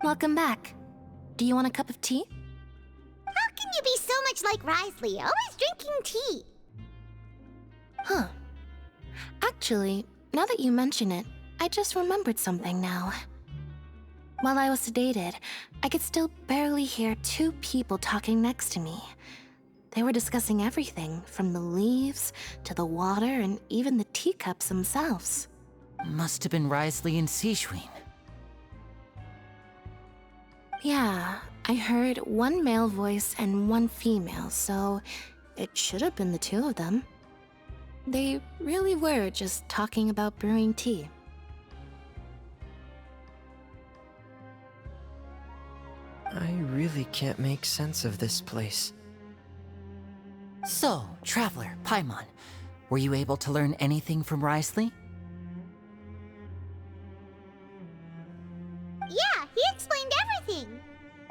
Welcome back. Do you want a cup of tea? How can you be so much like Risley, always drinking tea? Huh. Actually, now that you mention it, I just remembered something now. While I was sedated, I could still barely hear two people talking next to me. They were discussing everything, from the leaves to the water and even the teacups themselves. Must have been Risley and Sishwin. Yeah, I heard one male voice and one female, so it should have been the two of them. They really were just talking about brewing tea. I really can't make sense of this place. So, Traveler, Paimon, were you able to learn anything from Risley? Yeah, he explained everything.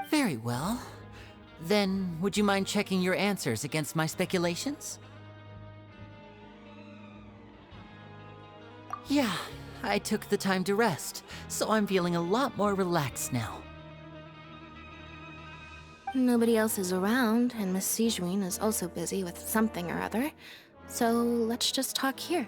Very well. Then, would you mind checking your answers against my speculations? Yeah, I took the time to rest, so I'm feeling a lot more relaxed now. Nobody else is around, and Miss Sijouin is also busy with something or other, so let's just talk here.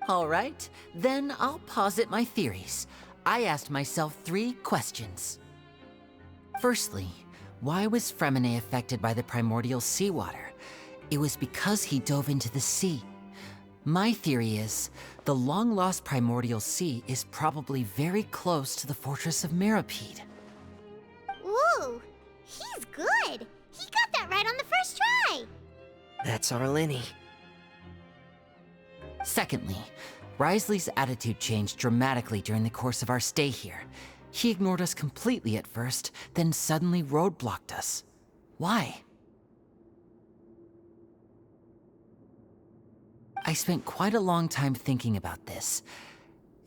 All right, then I'll posit my theories. I asked myself 3 questions. Firstly, why was Fremine affected by the primordial seawater? It was because he dove into the sea. My theory is, the long-lost primordial sea is probably very close to the fortress of Meropide. Ooh, he's good. He got that right on the first try. That's Arlini. Secondly, Risley's attitude changed dramatically during the course of our stay here. He ignored us completely at first, then suddenly roadblocked us. Why? I spent quite a long time thinking about this.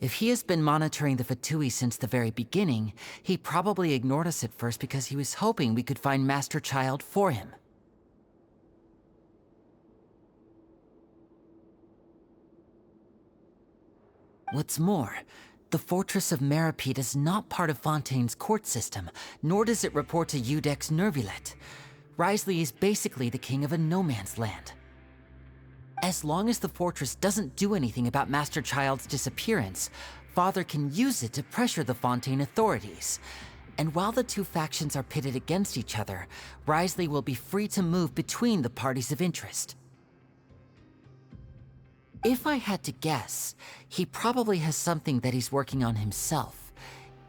If he has been monitoring the Fatui since the very beginning, he probably ignored us at first because he was hoping we could find Master Child for him. What's more, the Fortress of Meropide is not part of Fontaine's court system, nor does it report to Iudex Nervulet. Risley is basically the king of a no-man's land. As long as the fortress doesn't do anything about Master Child's disappearance, Father can use it to pressure the Fontaine authorities. And while the two factions are pitted against each other, Risley will be free to move between the parties of interest. If I had to guess, he probably has something that he's working on himself.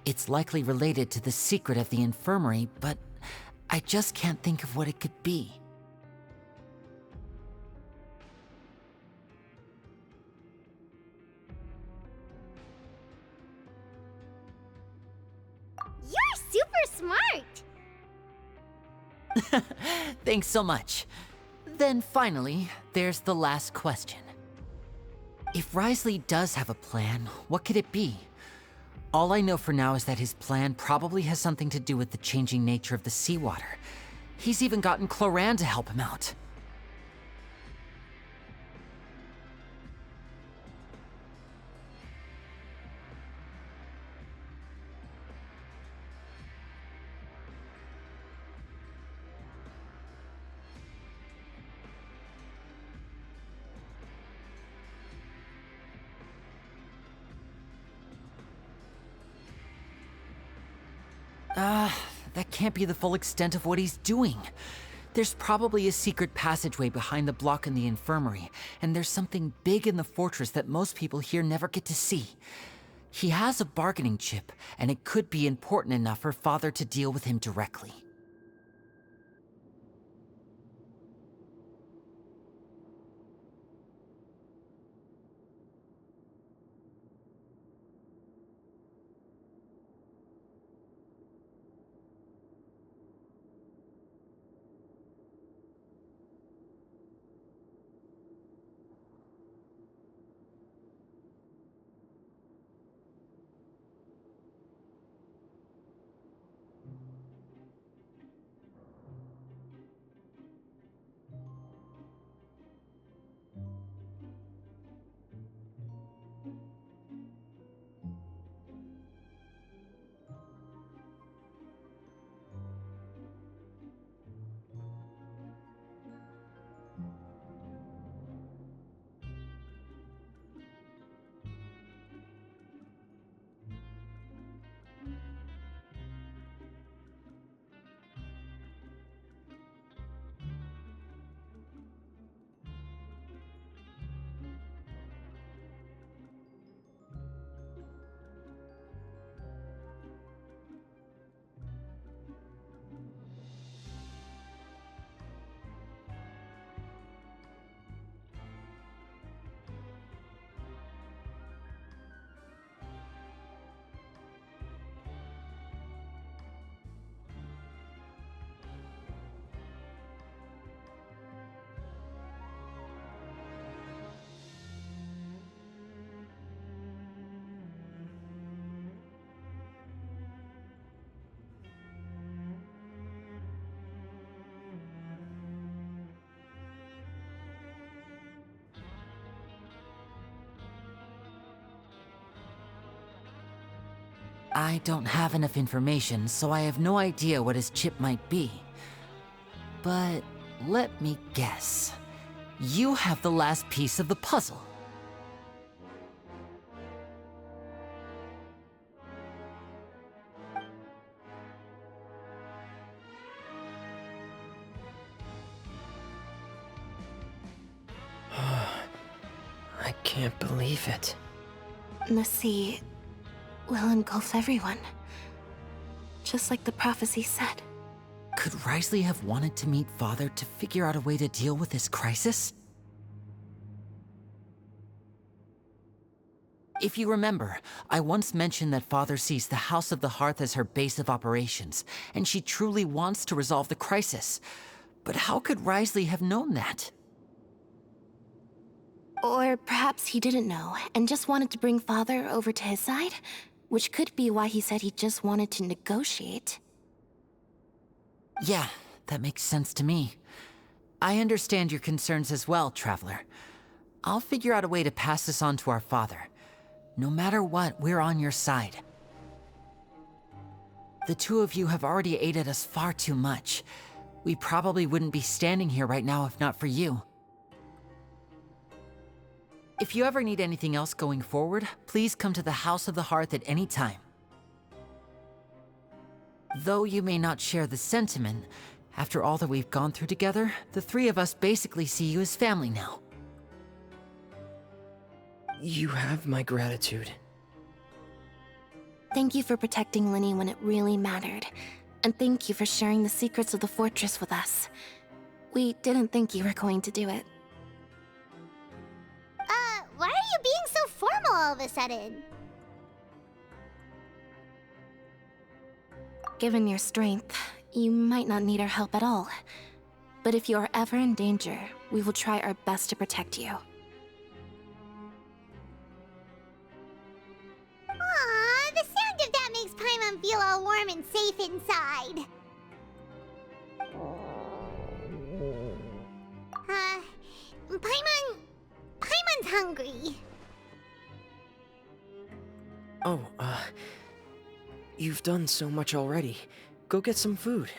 It's likely related to the secret of the infirmary, but I just can't think of what it could be. super smart! Thanks so much. Then finally, there's the last question. If Wriothesley does have a plan, what could it be? All I know for now is that his plan probably has something to do with the changing nature of the seawater. He's even gotten Cloran to help him out. That can't be the full extent of what he's doing. There's probably a secret passageway behind the block in the infirmary, and there's something big in the fortress that most people here never get to see. He has a bargaining chip, and it could be important enough for Father to deal with him directly. I don't have enough information, so I have no idea what his chip might be. But let me guess. You have the last piece of the puzzle. I can't believe it. The sea will engulf everyone. Just like the prophecy said. Could Wriothesley have wanted to meet Father to figure out a way to deal with this crisis? If you remember, I once mentioned that Father sees the House of the Hearth as her base of operations, and she truly wants to resolve the crisis. But how could Wriothesley have known that? Or perhaps he didn't know, and just wanted to bring Father over to his side? Which could be why he said he just wanted to negotiate. Yeah, that makes sense to me. I understand your concerns as well, Traveler. I'll figure out a way to pass this on to our father. No matter what, we're on your side. The two of you have already aided us far too much. We probably wouldn't be standing here right now if not for you. If you ever need anything else going forward, please come to the House of the Hearth at any time. Though you may not share the sentiment, after all that we've gone through together, the three of us basically see you as family now. You have my gratitude. Thank you for protecting Lyney when it really mattered. And thank you for sharing the secrets of the fortress with us. We didn't think you were going to do it. Why are you being so formal all of a sudden? Given your strength, you might not need our help at all. But if you are ever in danger, we will try our best to protect you. Aw, the sound of that makes Paimon feel all warm and safe inside. Paimon's hungry. Oh, you've done so much already. Go get some food.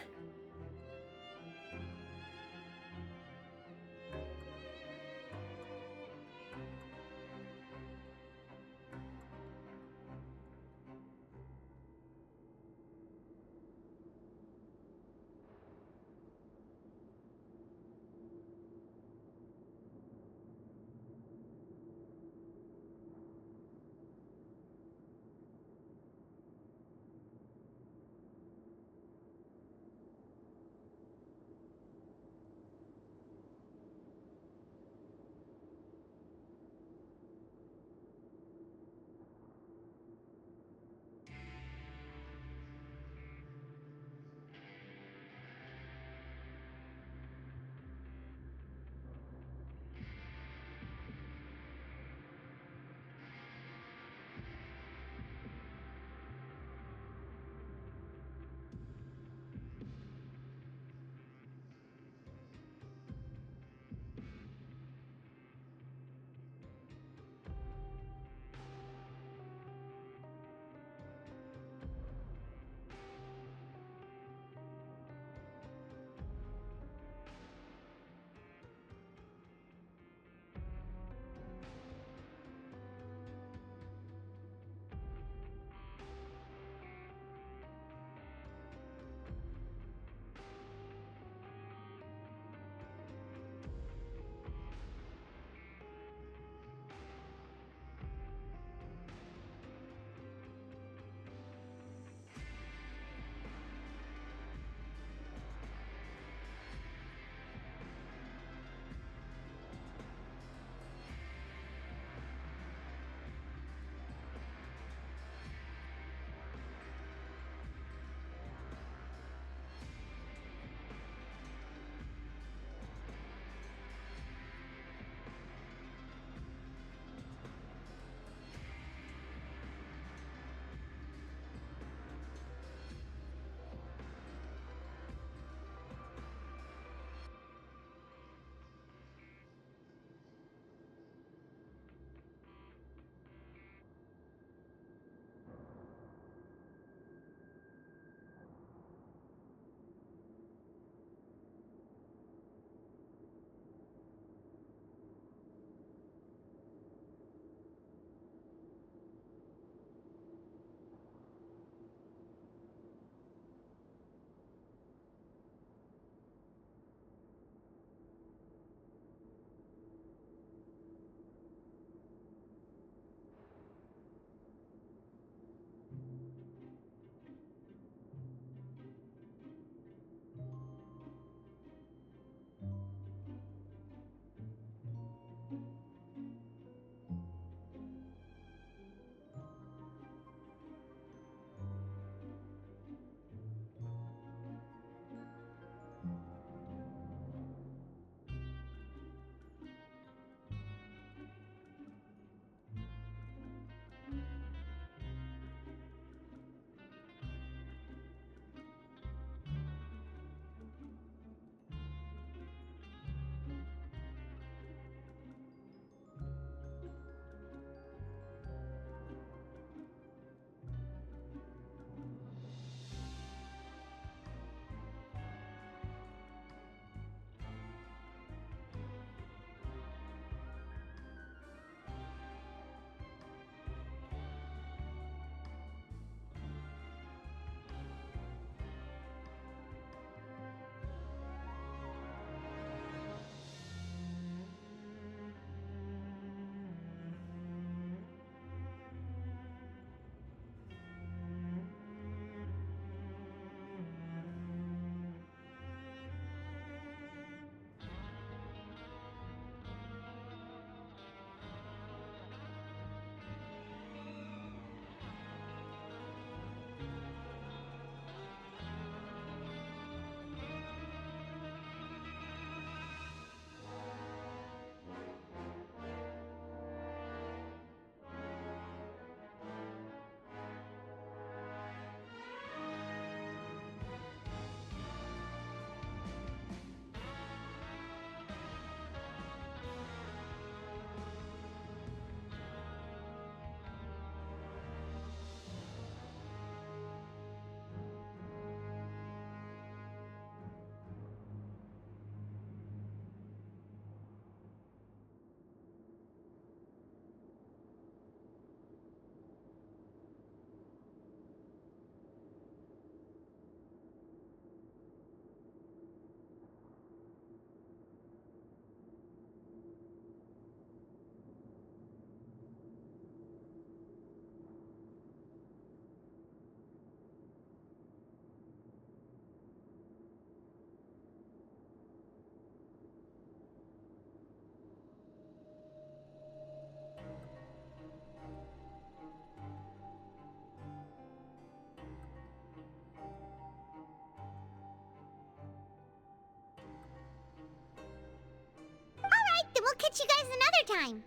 catch you guys another time.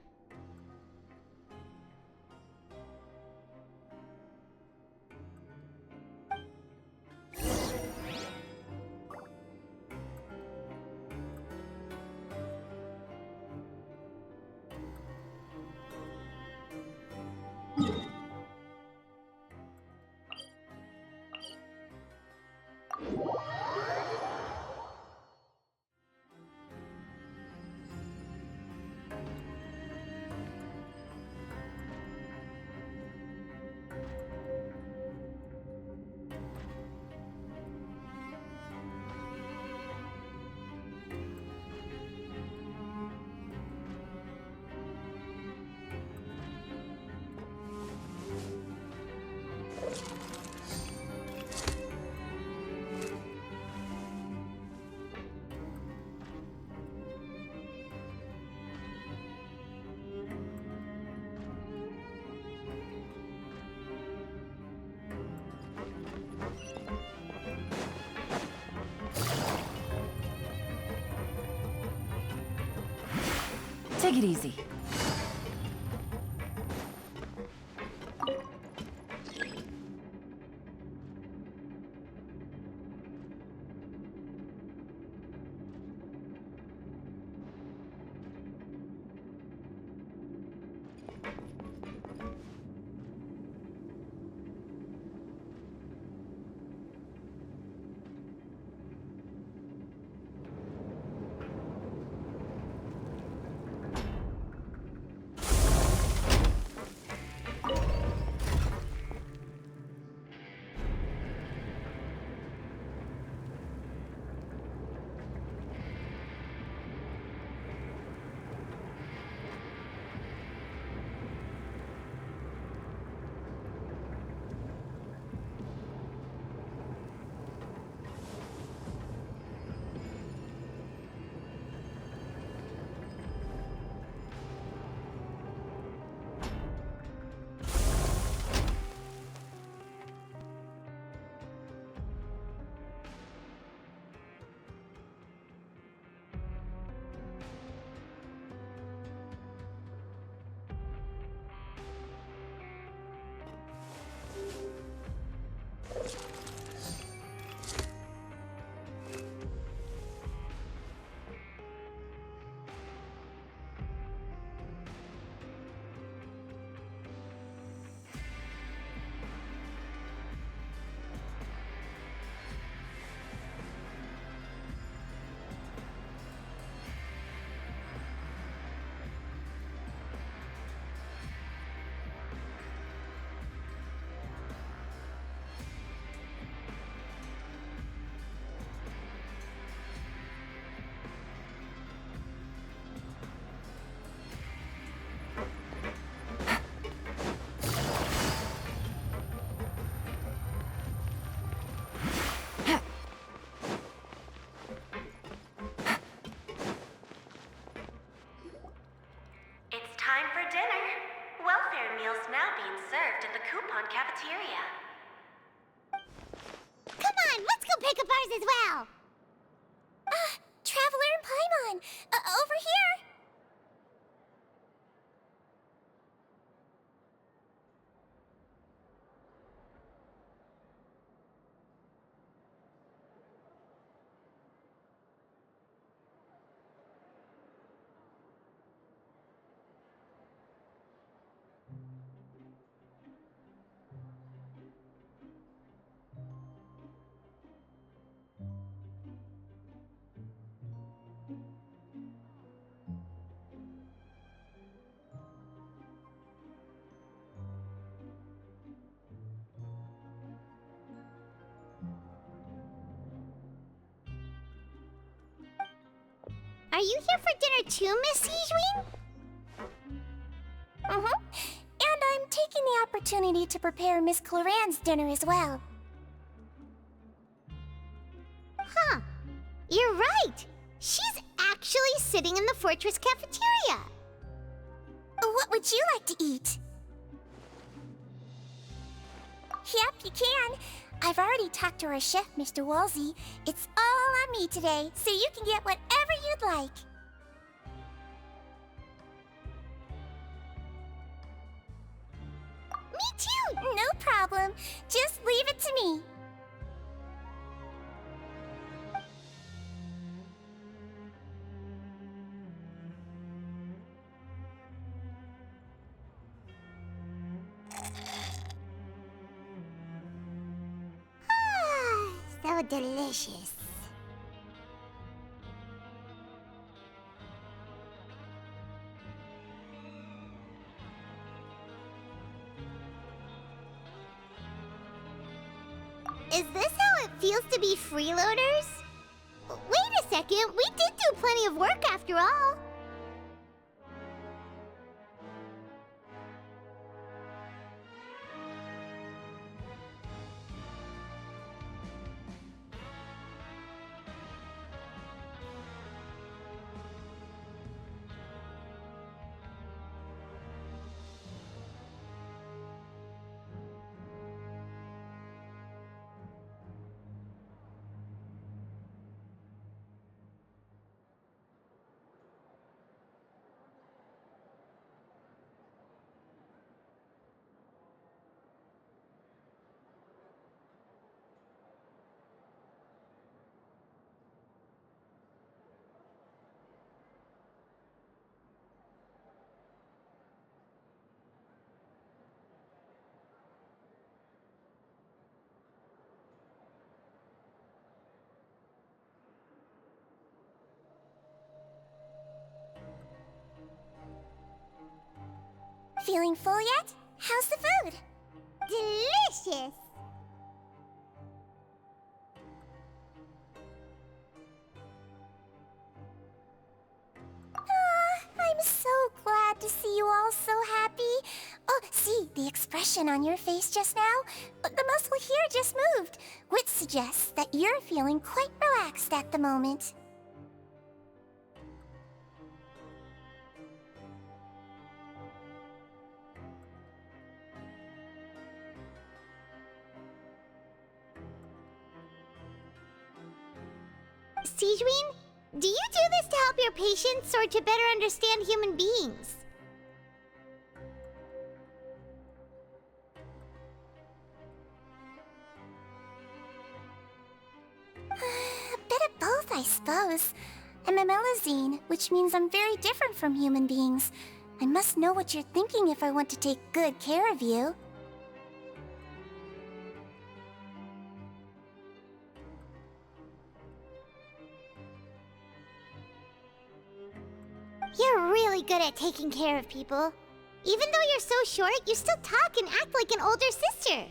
Take it easy. cafeteria. Come on, let's go pick up ours as well. Traveler and Paimon, over here. Are you here for dinner too, Miss Sijwin? And I'm taking the opportunity to prepare Miss Cloran's dinner as well. Huh. You're right. She's actually sitting in the fortress cafeteria. What would you like to eat? Yep, you can. I've already talked to our chef, Mr. Wolsey. It's all on me today, so you can get whatever you'd like. problem. Just leave it to me. So delicious. Is this how it feels to be freeloaders? Wait a second, we did do plenty of work after all. Feeling full yet? How's the food? Delicious! I'm so glad to see you all so happy. Oh, see, the expression on your face just now? The muscle here just moved, which suggests that you're feeling quite relaxed at the moment. Sigewinne, do you do this to help your patients or to better understand human beings? A bit of both, I suppose. I'm a Melusine, which means I'm very different from human beings. I must know what you're thinking if I want to take good care of you. You're really good at taking care of people. Even though you're so short, you still talk and act like an older sister.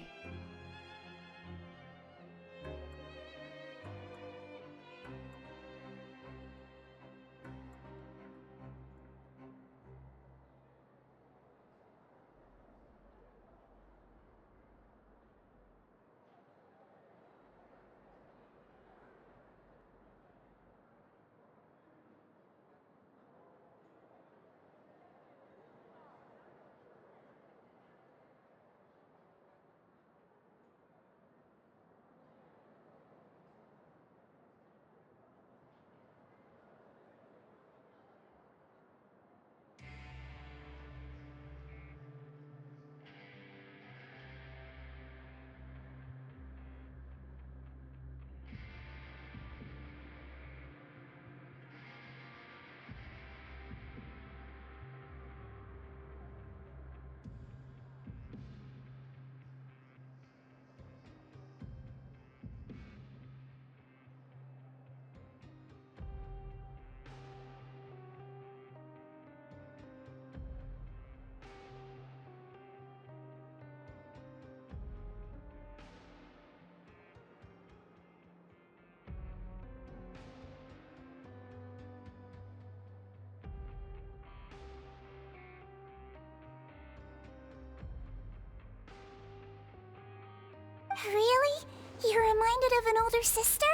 Really? You're reminded of an older sister?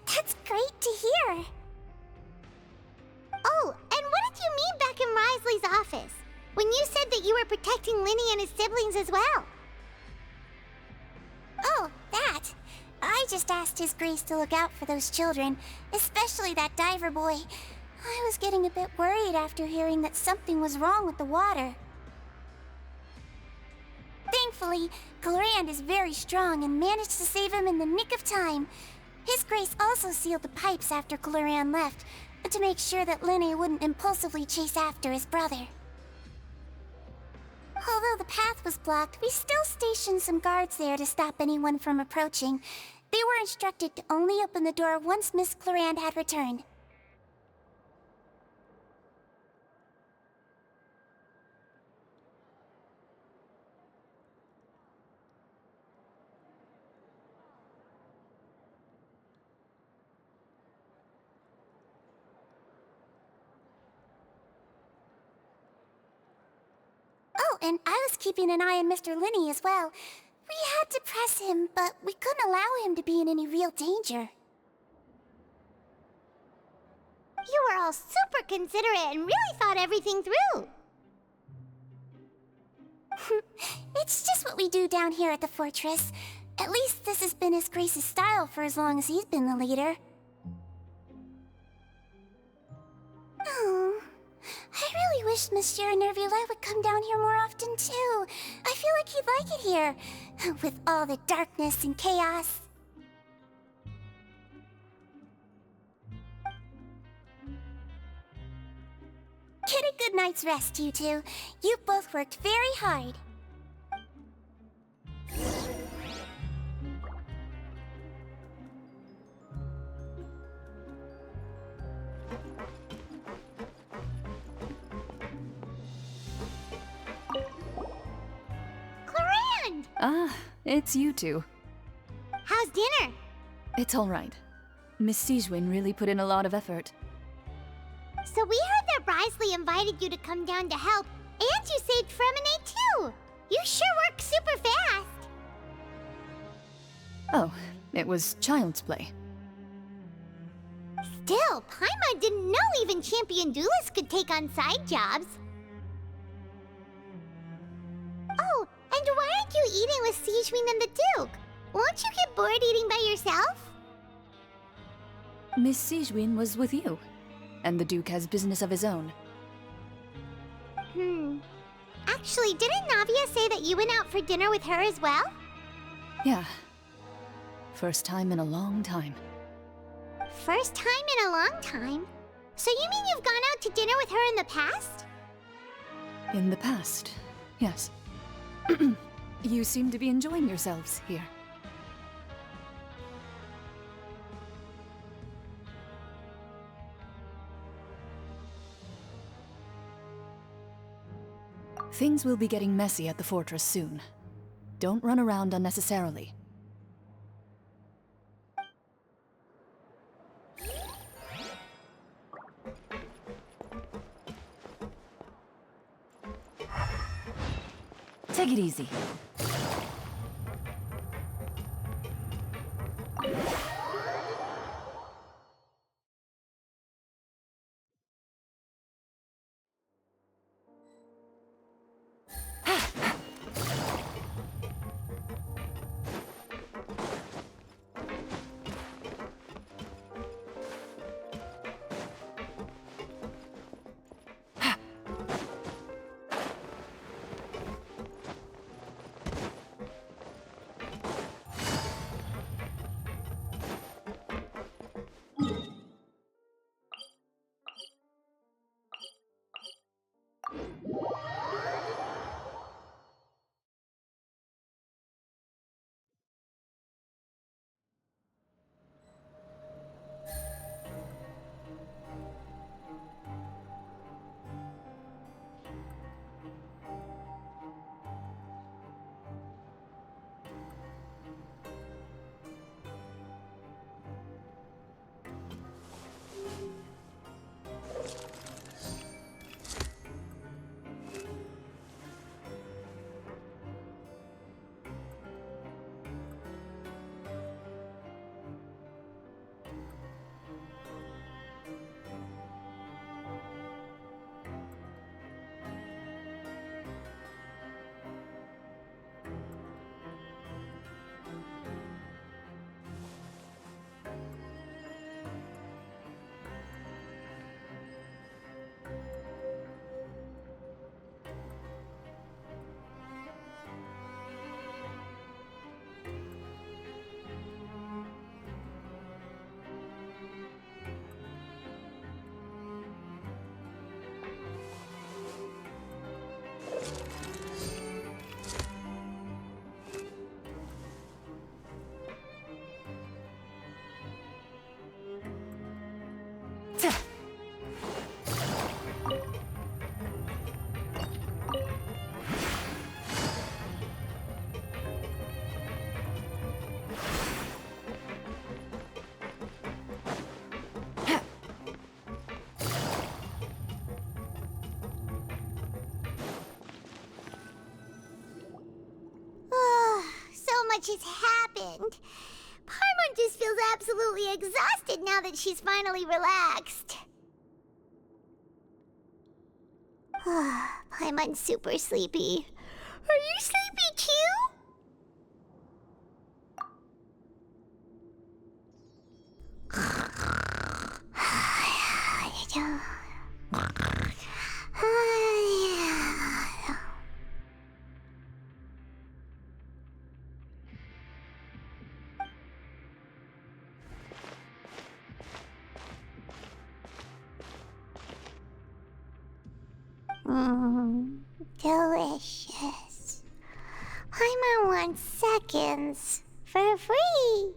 That's great to hear. Oh, and what did you mean back in Wriothesley's office? When you said that you were protecting Lyney and his siblings as well? Oh, that. I just asked His Grace to look out for those children, especially that diver boy. I was getting a bit worried after hearing that something was wrong with the water. Thankfully, Glorand is very strong and managed to save him in the nick of time. His Grace also sealed the pipes after Glorand left, to make sure that Linne wouldn't impulsively chase after his brother. Although the path was blocked, we still stationed some guards there to stop anyone from approaching. They were instructed to only open the door once Miss Glorand had returned. Oh, and I was keeping an eye on Mr. Linne as well. We had to press him, but we couldn't allow him to be in any real danger. You were all super considerate and really thought everything through. It's just what we do down here at the fortress. At least this has been His Grace's style for as long as he's been the leader. Oh, I really wish Monsieur Nervula would come down here more often too. I feel like he'd like it here, with all the darkness and chaos. Get a good night's rest, you two. You both worked very hard. Glorand! Ah, it's you two. How's dinner? It's all right. Miss Sigewinne really put in a lot of effort. So we heard that Wriothesley invited you to come down to help, and you saved Freminet too! You sure work super fast! Oh, it was child's play. Still, Paimon didn't know even champion duelists could take on side jobs. Oh, and why aren't you eating with Sigewinne and the Duke? Won't you get bored eating by yourself? Miss Sigewinne was with you, and the Duke has business of his own. Actually, didn't Navia say that you went out for dinner with her as well? Yeah. First time in a long time. First time in a long time? So you mean you've gone out to dinner with her in the past? In the past, yes. You seem to be enjoying yourselves here. Things will be getting messy at the fortress soon. Don't run around unnecessarily. Take it easy. much has happened. Paimon just feels absolutely exhausted now that she's finally relaxed. Paimon's super sleepy. Are you sleepy too? Delicious. Paimon wants seconds for free.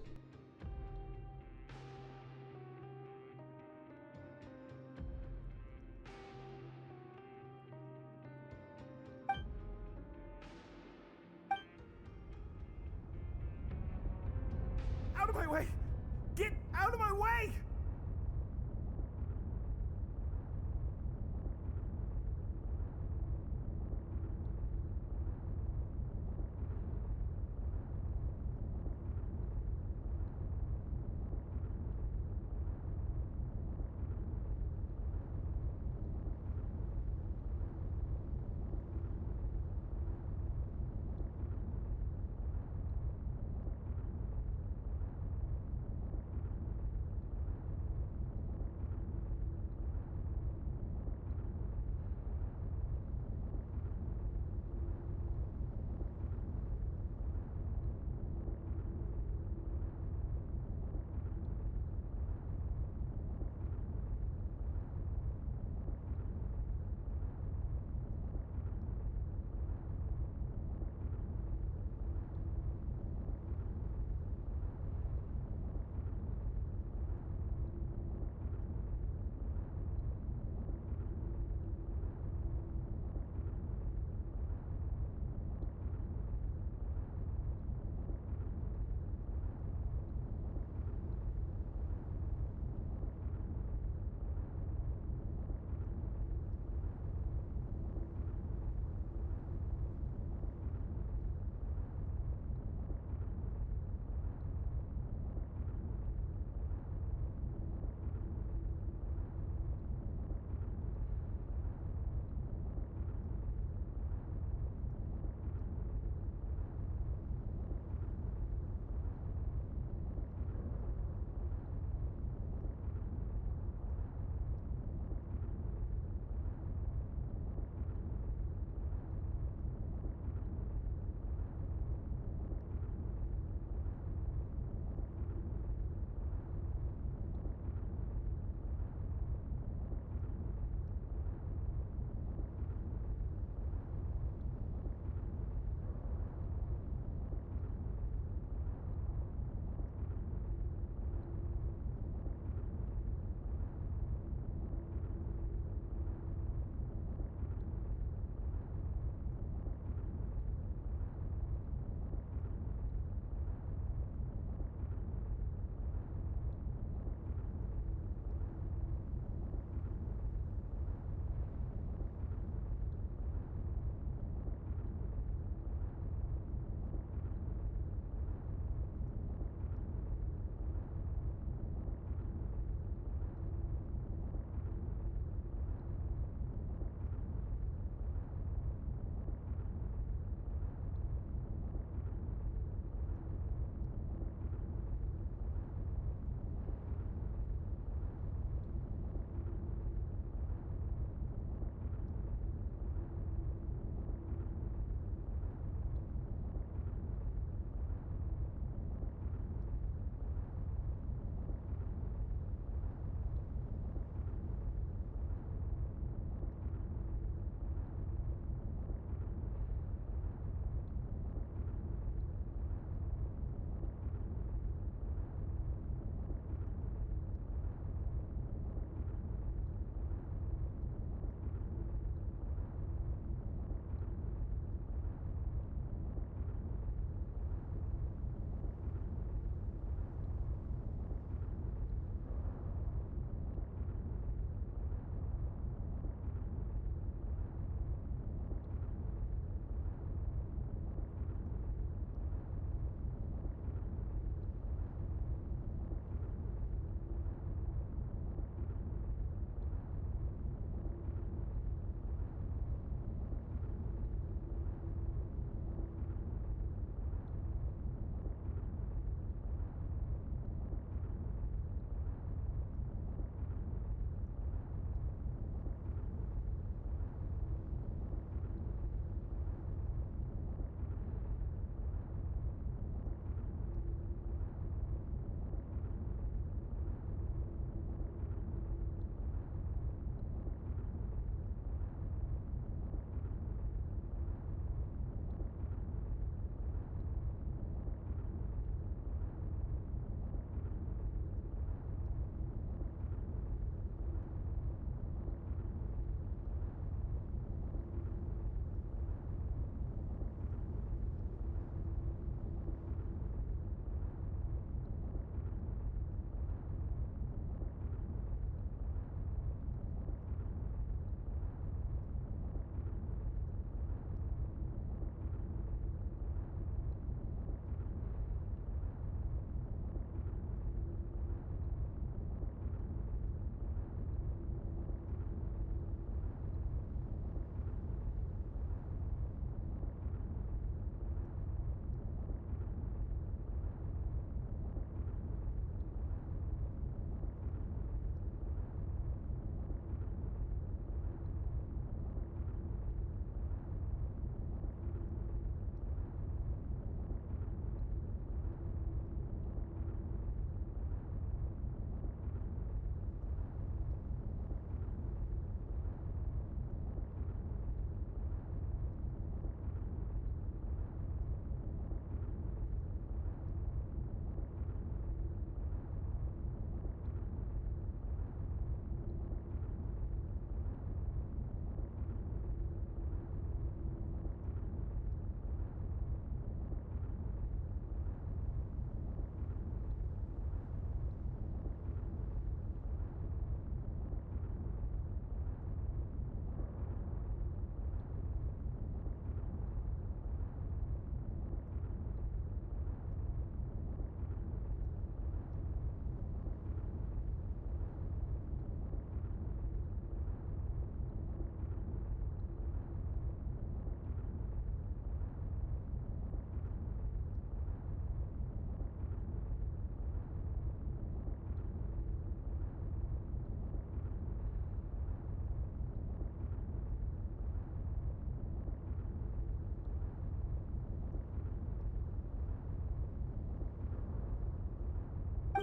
Out of my way! Get out of my way!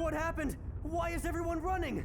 What happened? Why is everyone running?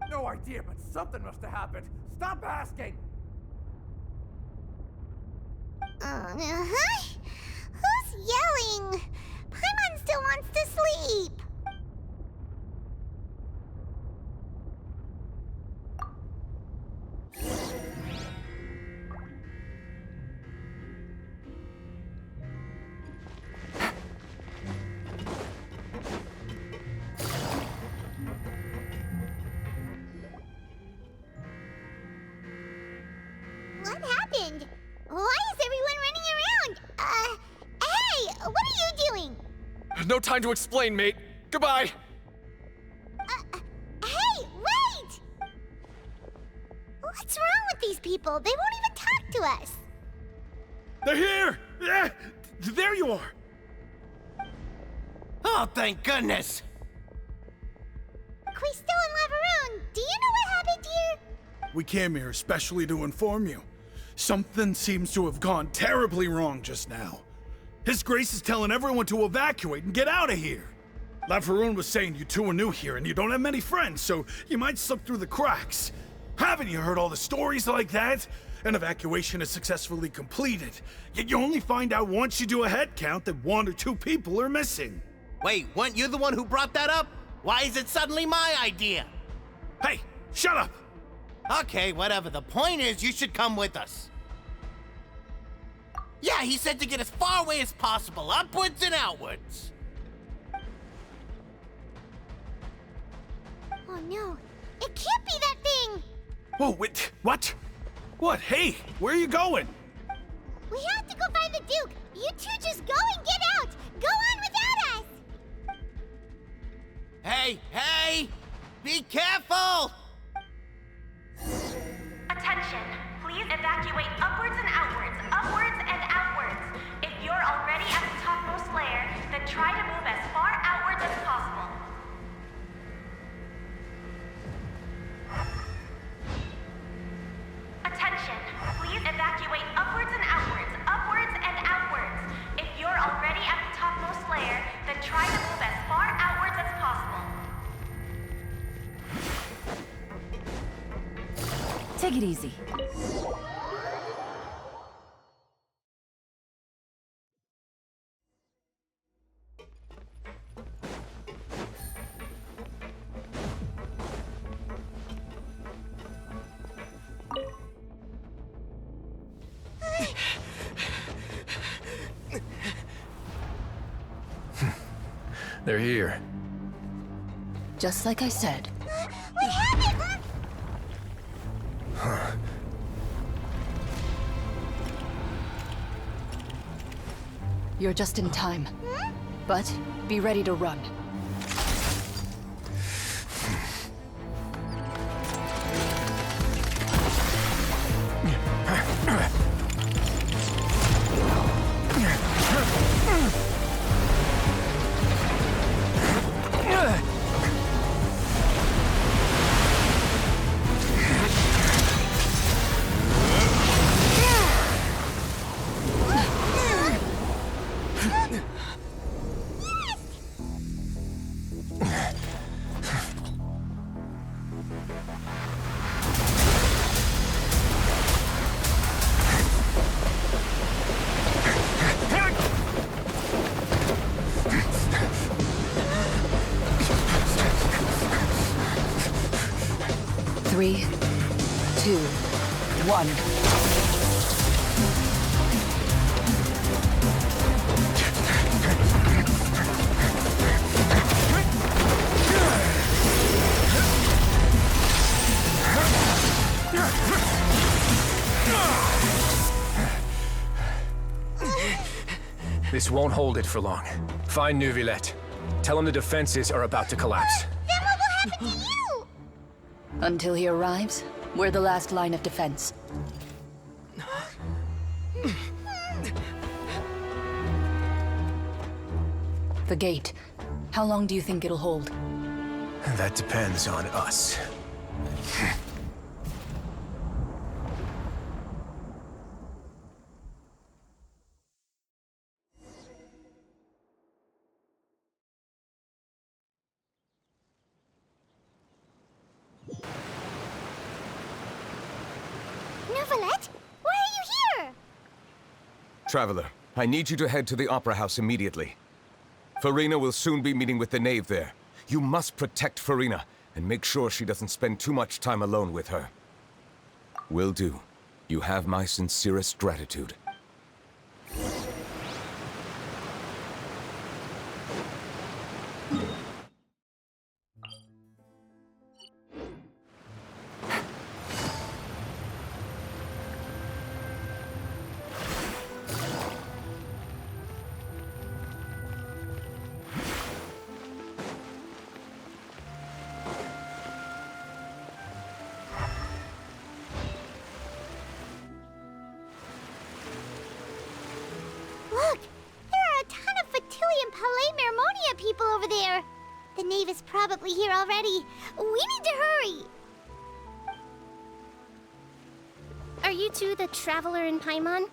No idea, but something must have happened. Stop asking! Uh-huh. Who's yelling? Paimon still wants to sleep. What happened? Why is everyone running around? Hey, what are you doing? No time to explain, mate. Goodbye. Hey, wait! What's wrong with these people? They won't even talk to us. They're here! Yeah, there you are! Oh, thank goodness! Quisto and Laveroon, do you know what happened here? We came here especially to inform you. Something seems to have gone terribly wrong just now. His Grace is telling everyone to evacuate and get out of here. Laveroon was saying you two are new here and you don't have many friends, so you might slip through the cracks. Haven't you heard all the stories like that? An evacuation is successfully completed, yet you only find out once you do a head count that 1 or 2 people are missing. Wait, weren't you the one who brought that up? Why is it suddenly my idea? Hey, shut up! Okay, whatever. The point is, you should come with us. Yeah, he said to get as far away as possible, upwards and outwards. Oh no, it can't be that thing! Whoa, wait, what? What? Hey, where are you going? We have to go find the Duke! You two just go and get out! Go on without us! Hey, hey! Be careful! Attention! Please evacuate upwards and outwards, upwards and outwards. If you're already at the topmost layer, then try to move as far outwards as possible. Attention! Please evacuate upwards and outwards, upwards and outwards. If you're already at the topmost layer, then try to move as far outwards as possible. Take it easy. They're here. Just like I said. We have it! You're just in time. But be ready to run. Three, 2, 1. This won't hold it for long. Find Neuvillette. Tell him the defenses are about to collapse. Then what will happen to you? Until he arrives, we're the last line of defense. The gate. How long do you think it'll hold? That depends on us. Neuvillette? Why are you here? Traveler, I need you to head to the Opera House immediately. Furina will soon be meeting with the Knave there. You must protect Furina, and make sure she doesn't spend too much time alone with her. Will do. You have my sincerest gratitude. Look! There are a ton of Fatui and Palais Mermonia people probably here already. We need to hurry. Are you two the Traveler in Paimon?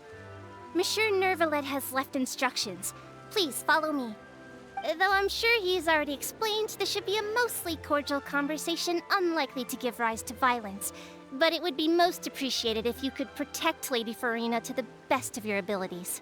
Monsieur Nervalet has left instructions. Please follow me. Though I'm sure he's already explained, this should be a mostly cordial conversation, unlikely to give rise to violence. But it would be most appreciated if you could protect Lady Furina to the best of your abilities.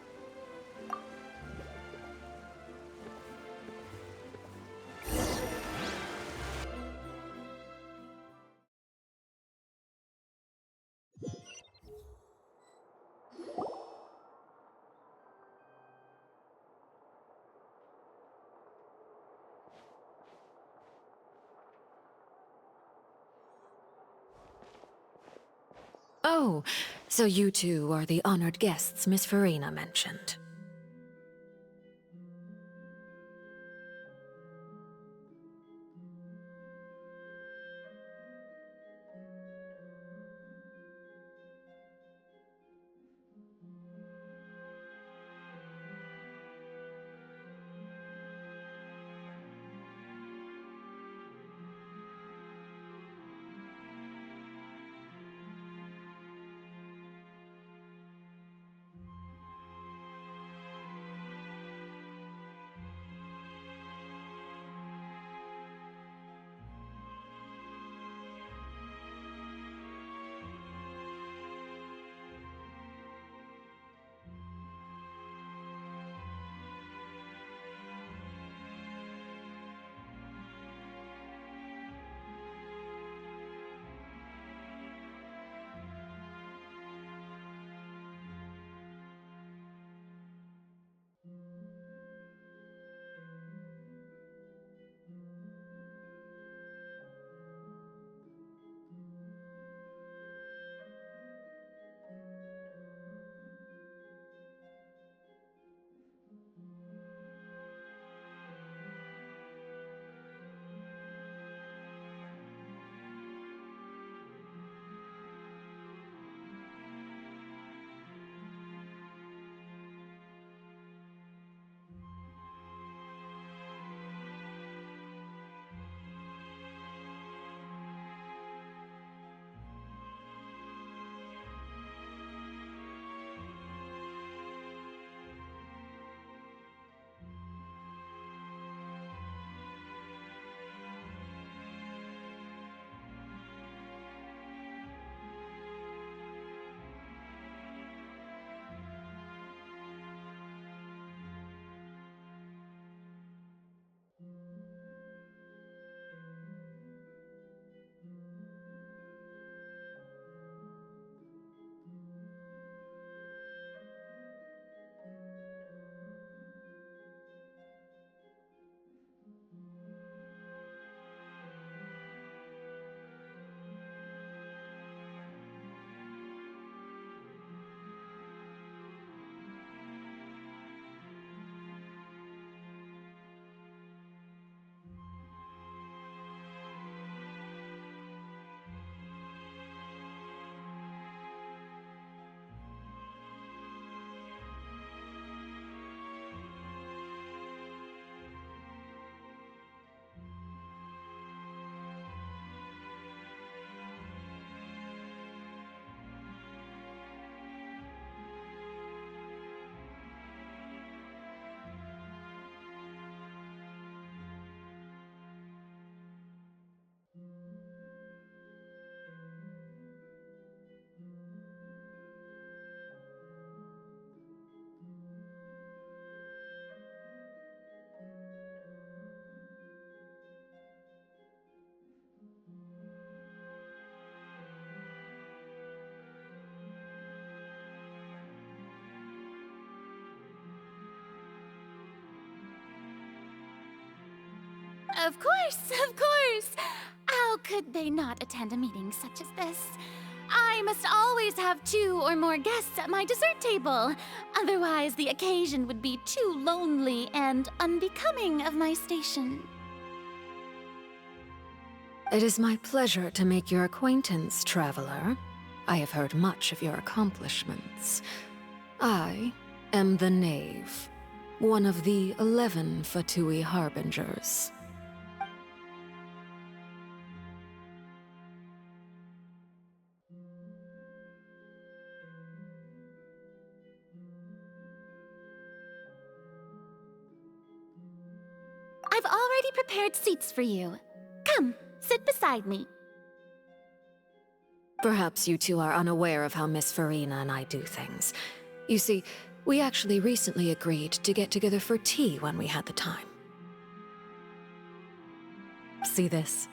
Oh, so you two are the honored guests Miss Furina mentioned. Of course, of course! How could they not attend a meeting such as this? I must always have 2 or more guests at my dessert table. Otherwise, the occasion would be too lonely and unbecoming of my station. It is my pleasure to make your acquaintance, traveler. I have heard much of your accomplishments. I am the Knave, one of the 11 Fatui Harbingers. I've already prepared seats for you. Come, sit beside me. Perhaps you two are unaware of how Miss Farina and I do things. You see, we actually recently agreed to get together for tea when we had the time. See this?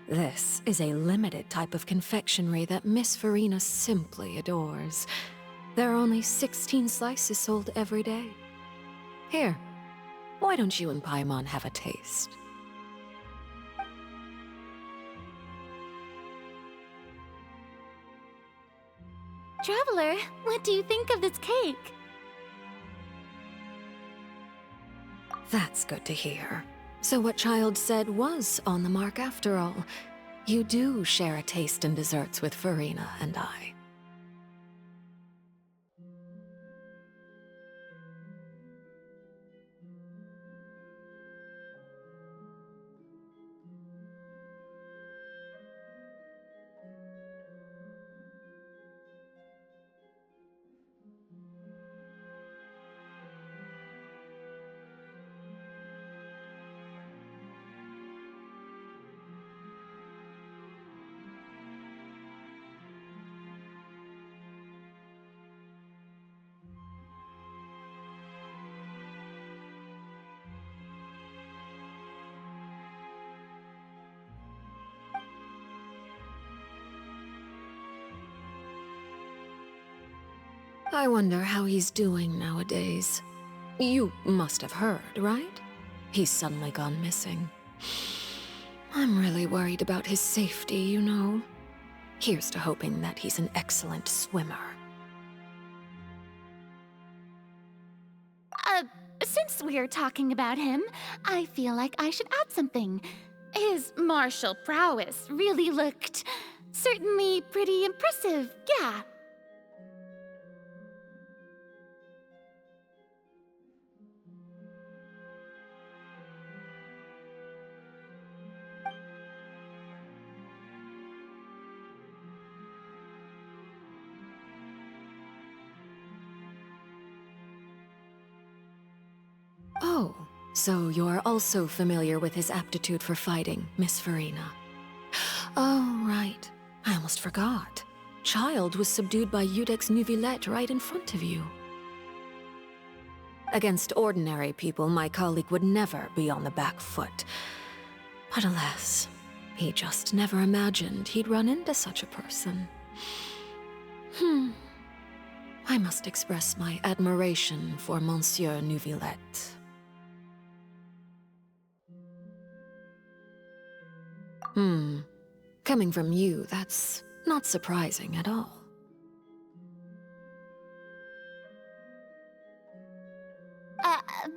This is a limited type of confectionery that Miss Farina simply adores. There are only 16 slices sold every day. Here, why don't you and Paimon have a taste? Traveler, what do you think of this cake? That's good to hear. So what Child said was on the mark after all. You do share a taste in desserts with Farina and I. I wonder how he's doing nowadays. You must have heard, right? He's suddenly gone missing. I'm really worried about his safety, you know. Here's to hoping that he's an excellent swimmer. Since we're talking about him, I feel like I should add something. His martial prowess really looked certainly pretty impressive, yeah. Oh, so you're also familiar with his aptitude for fighting, Miss Farina. Oh, right. I almost forgot. Child was subdued by Iudex Neuvillette right in front of you. Against ordinary people, my colleague would never be on the back foot. But alas, he just never imagined he'd run into such a person. I must express my admiration for Monsieur Neuvillette. Coming from you, that's not surprising at all.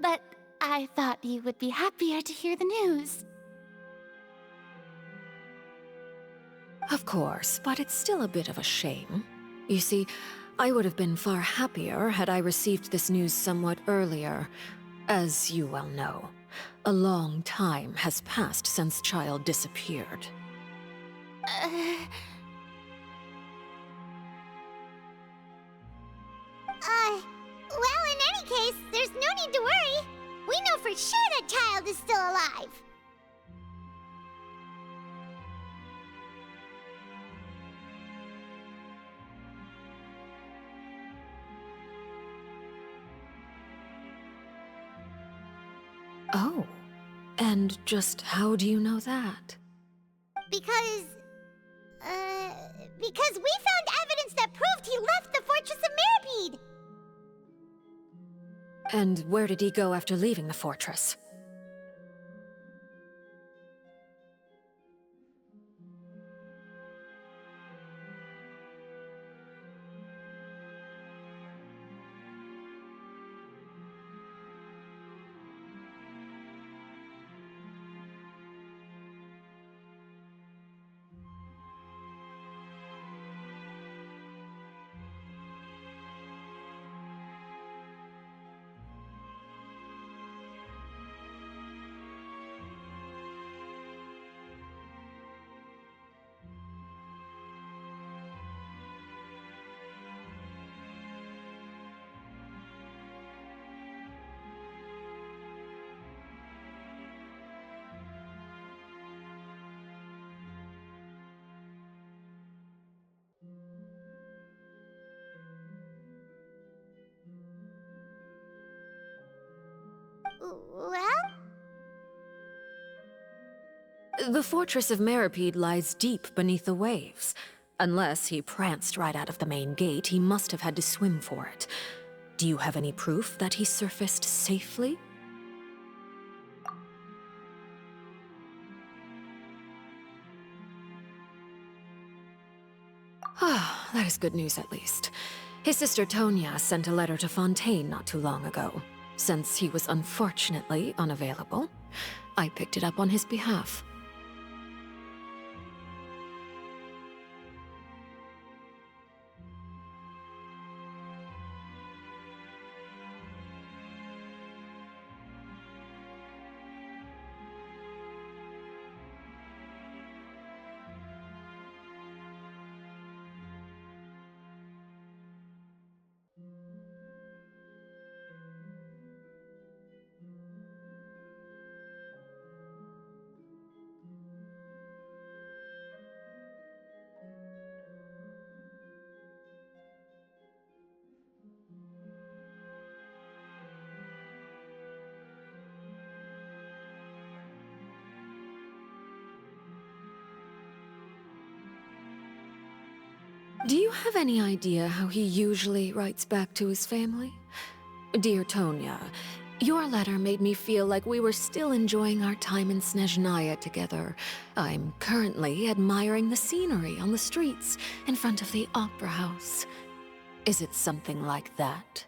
But I thought you would be happier to hear the news. Of course, but it's still a bit of a shame. You see, I would have been far happier had I received this news somewhat earlier. As you well know, a long time has passed since Child disappeared. Well, in any case, there's no need to worry. We know for sure that Child is still alive. Oh, and just how do you know that? Because we found evidence that proved he left the Fortress of Meripede. And where did he go after leaving the fortress? Well? The fortress of Meripede lies deep beneath the waves. Unless he pranced right out of the main gate, he must have had to swim for it. Do you have any proof that he surfaced safely? Ah, that is good news at least. His sister Tonya sent a letter to Fontaine not too long ago. Since he was unfortunately unavailable, I picked it up on his behalf. Do you have any idea how he usually writes back to his family? Dear Tonya, your letter made me feel like we were still enjoying our time in Snezhnaya together. I'm currently admiring the scenery on the streets in front of the Opera House. Is it something like that?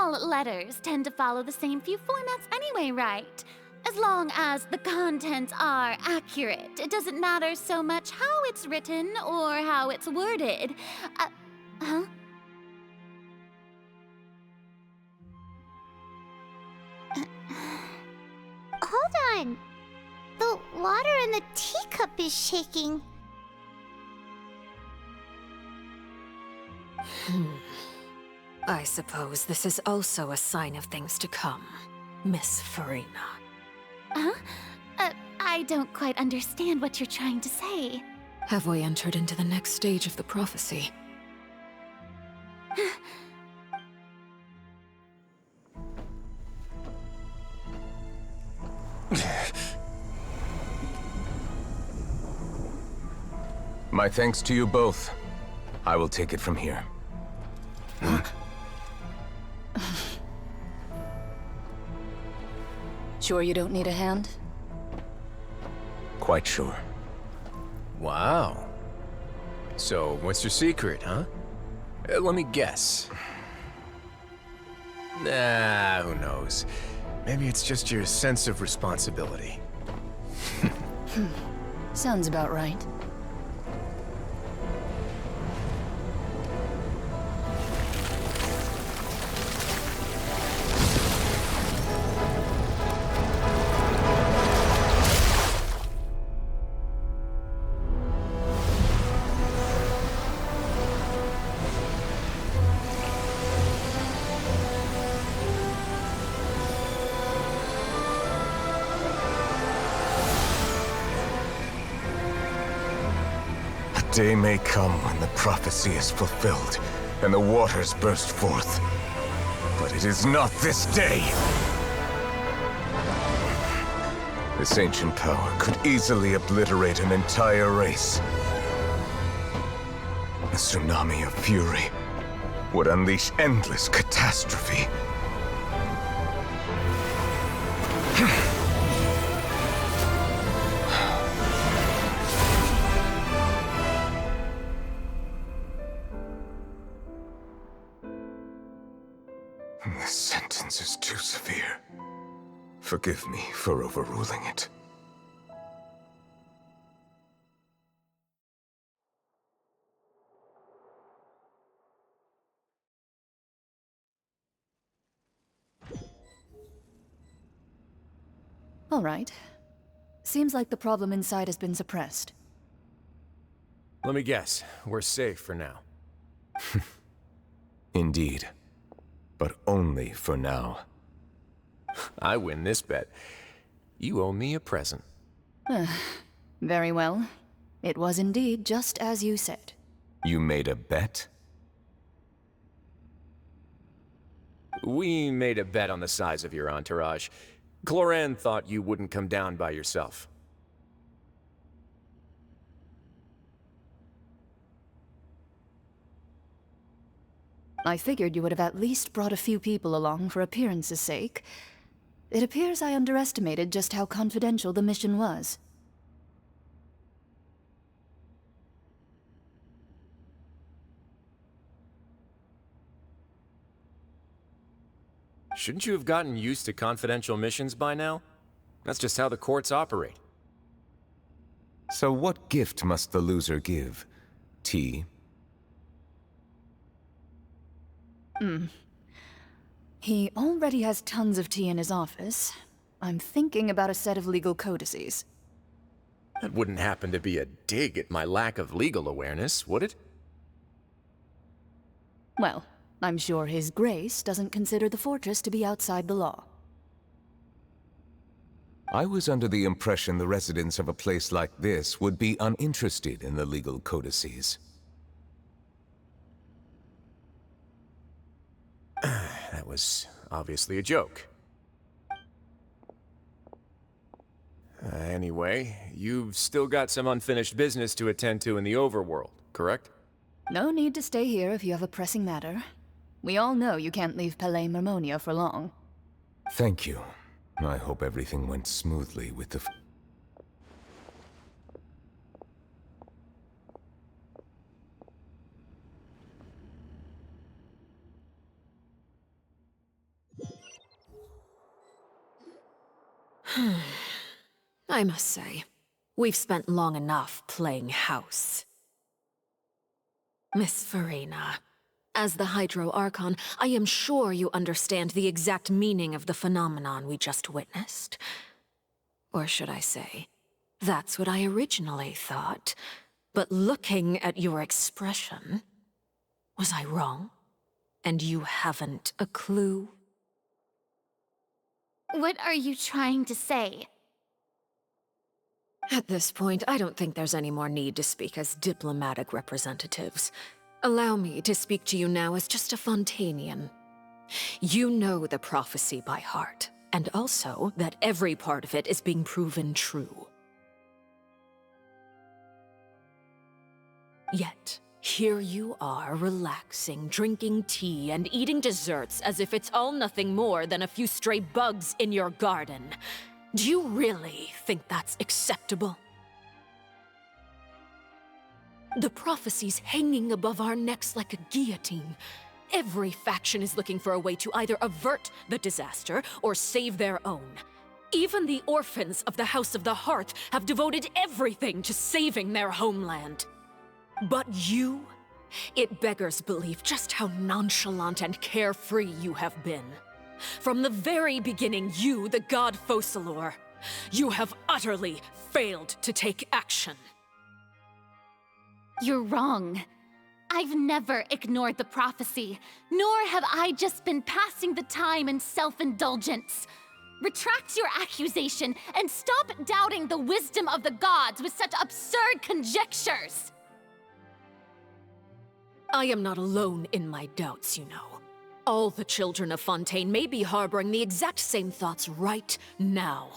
All letters tend to follow the same few formats anyway, right? As long as the contents are accurate, it doesn't matter so much how it's written or how it's worded. Huh? Hold on. The water in the teacup is shaking. I suppose this is also a sign of things to come, Miss Farina. Huh? I don't quite understand what you're trying to say. Have we entered into the next stage of the prophecy? My thanks to you both. I will take it from here. Sure you don't need a hand? Quite sure. Wow. So, what's your secret, huh? Let me guess. Nah, who knows? Maybe it's just your sense of responsibility. Sounds about right. Day may come when the prophecy is fulfilled, and the waters burst forth. But it is not this day! This ancient power could easily obliterate an entire race. A tsunami of fury would unleash endless catastrophe. This sentence is too severe. Forgive me for overruling it. All right. Seems like the problem inside has been suppressed. Let me guess. We're safe for now. Indeed. But only for now. I win this bet. You owe me a present. Very well. It was indeed just as you said. You made a bet? We made a bet on the size of your entourage. Cloran thought you wouldn't come down by yourself. I figured you would have at least brought a few people along for appearance's sake. It appears I underestimated just how confidential the mission was. Shouldn't you have gotten used to confidential missions by now? That's just how the courts operate. So what gift must the loser give? Tea? He already has tons of tea in his office. I'm thinking about a set of legal codices. That wouldn't happen to be a dig at my lack of legal awareness, would it? Well, I'm sure His Grace doesn't consider the fortress to be outside the law. I was under the impression the residents of a place like this would be uninterested in the legal codices. That was obviously a joke. Anyway, you've still got some unfinished business to attend to in the overworld, correct? No need to stay here if you have a pressing matter. We all know you can't leave Palais Mermonia for long. Thank you. I hope everything went smoothly with the... I must say, we've spent long enough playing house. Miss Farina, as the Hydro Archon, I am sure you understand the exact meaning of the phenomenon we just witnessed. Or should I say, that's what I originally thought. But looking at your expression, was I wrong? And you haven't a clue? What are you trying to say? At this point, I don't think there's any more need to speak as diplomatic representatives. Allow me to speak to you now as just a Fontanian. You know the prophecy by heart, and also that every part of it is being proven true. Yet, here you are, relaxing, drinking tea, and eating desserts as if it's all nothing more than a few stray bugs in your garden. Do you really think that's acceptable? The prophecy's hanging above our necks like a guillotine. Every faction is looking for a way to either avert the disaster or save their own. Even the orphans of the House of the Hearth have devoted everything to saving their homeland. But you? It beggars belief just how nonchalant and carefree you have been. From the very beginning, you, the god Focalors, you have utterly failed to take action. You're wrong. I've never ignored the prophecy, nor have I just been passing the time in self-indulgence. Retract your accusation and stop doubting the wisdom of the gods with such absurd conjectures! I am not alone in my doubts, you know. All the children of Fontaine may be harboring the exact same thoughts right now.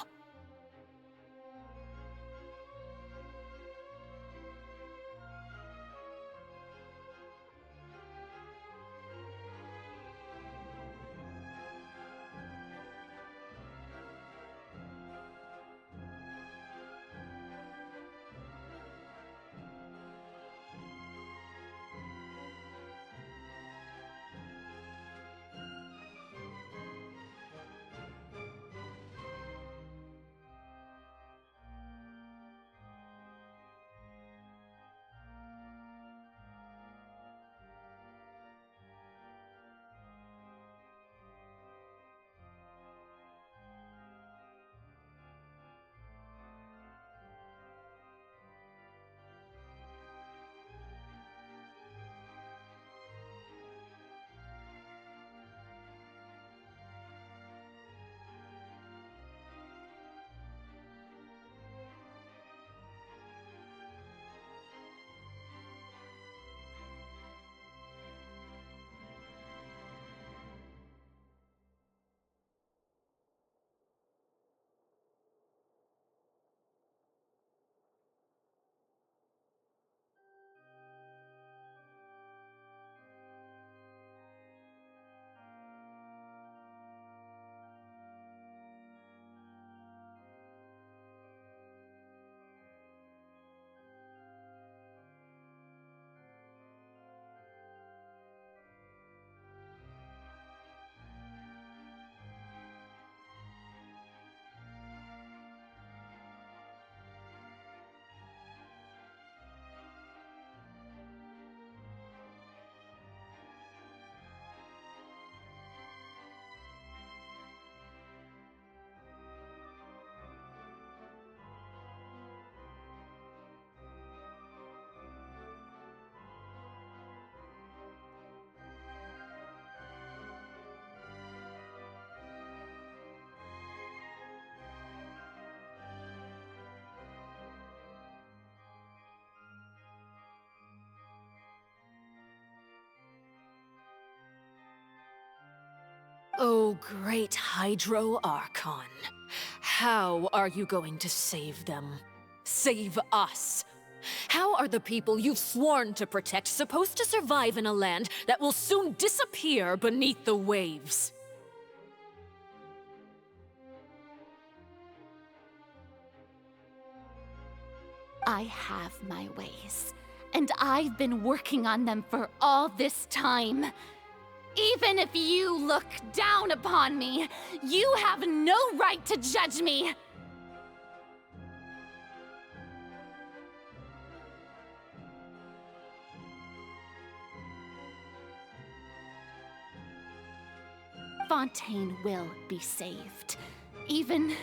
Oh, great Hydro Archon. How are you going to save them? Save us? How are the people you've sworn to protect supposed to survive in a land that will soon disappear beneath the waves? I have my ways, and I've been working on them for all this time. Even if you look down upon me, you have no right to judge me. Fontaine will be saved. Even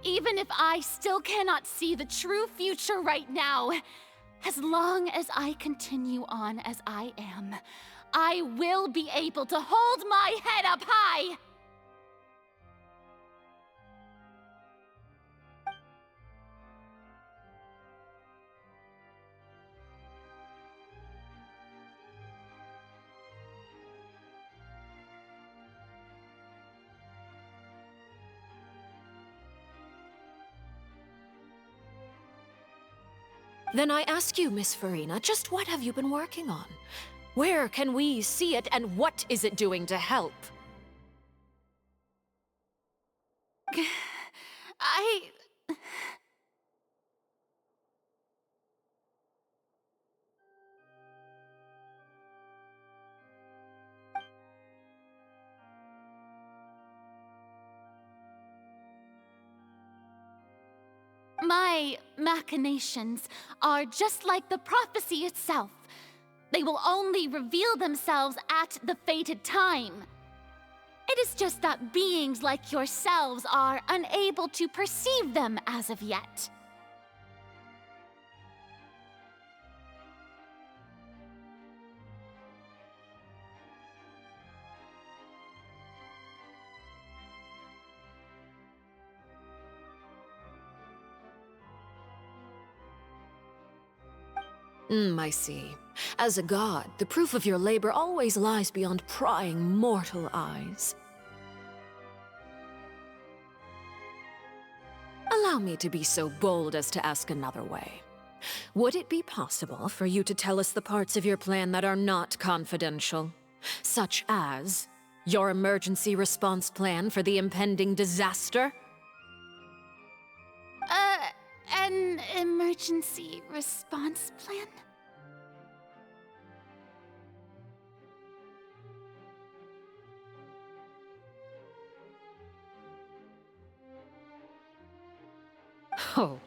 if I still cannot see the true future right now, as long as I continue on as I am, I will be able to hold my head up high! Then I ask you, Miss Farina, just what have you been working on? Where can we see it, and what is it doing to help? My machinations are just like the prophecy itself. They will only reveal themselves at the fated time. It is just that beings like yourselves are unable to perceive them as of yet. I see. As a god, the proof of your labor always lies beyond prying mortal eyes. Allow me to be so bold as to ask another way. Would it be possible for you to tell us the parts of your plan that are not confidential? Such as your emergency response plan for the impending disaster? An emergency response plan? Oh,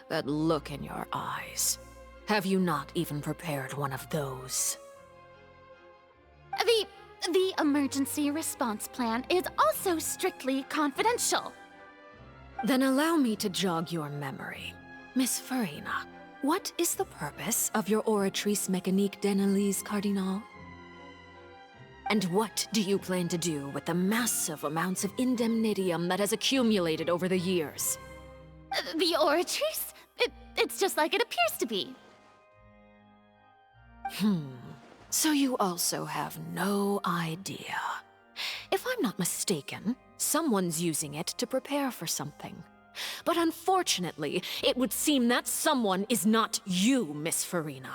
that look in your eyes. Have you not even prepared one of those? The emergency response plan is also strictly confidential. Then allow me to jog your memory. Miss Farina, what is the purpose of your Oratrice Mécanique d'Analyse Cardinal? And what do you plan to do with the massive amounts of indemnitium that has accumulated over the years? The Oratrice? It's just like it appears to be. So you also have no idea. If I'm not mistaken, someone's using it to prepare for something. But unfortunately, it would seem that someone is not you, Miss Farina.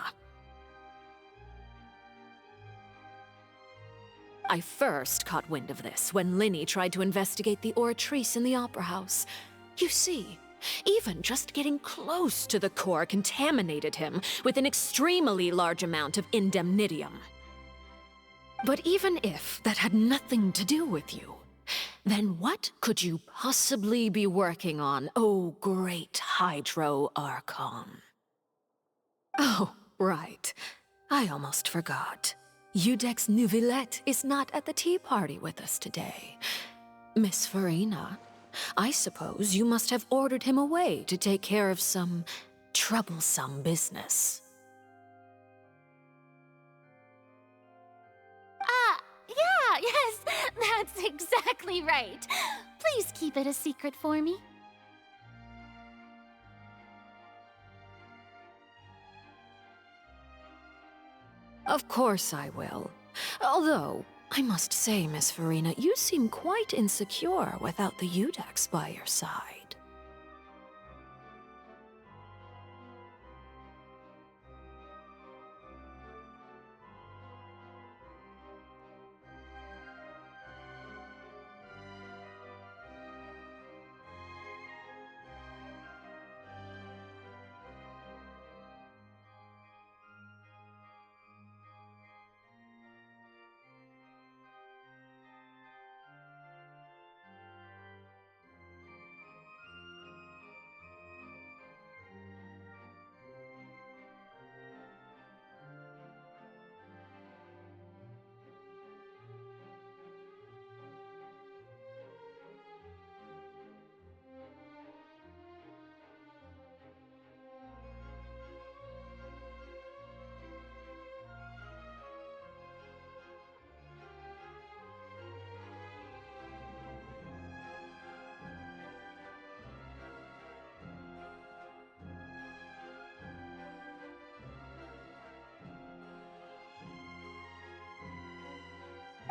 I first caught wind of this when Lyney tried to investigate the Oratrice in the Opera House. You see, even just getting close to the core contaminated him with an extremely large amount of indemnitium. But even if that had nothing to do with you, then what could you possibly be working on, oh great Hydro Archon? Oh, right. I almost forgot. Iudex Neuvillette is not at the tea party with us today. Miss Farina, I suppose you must have ordered him away to take care of some troublesome business. Yeah, yes, that's exactly right. Please keep it a secret for me. Of course I will. Although, I must say, Miss Farina, you seem quite insecure without the Iudex by your side.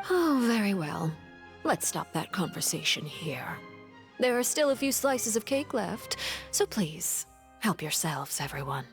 Oh, very well. Let's stop that conversation here. There are still a few slices of cake left, so please, help yourselves, everyone.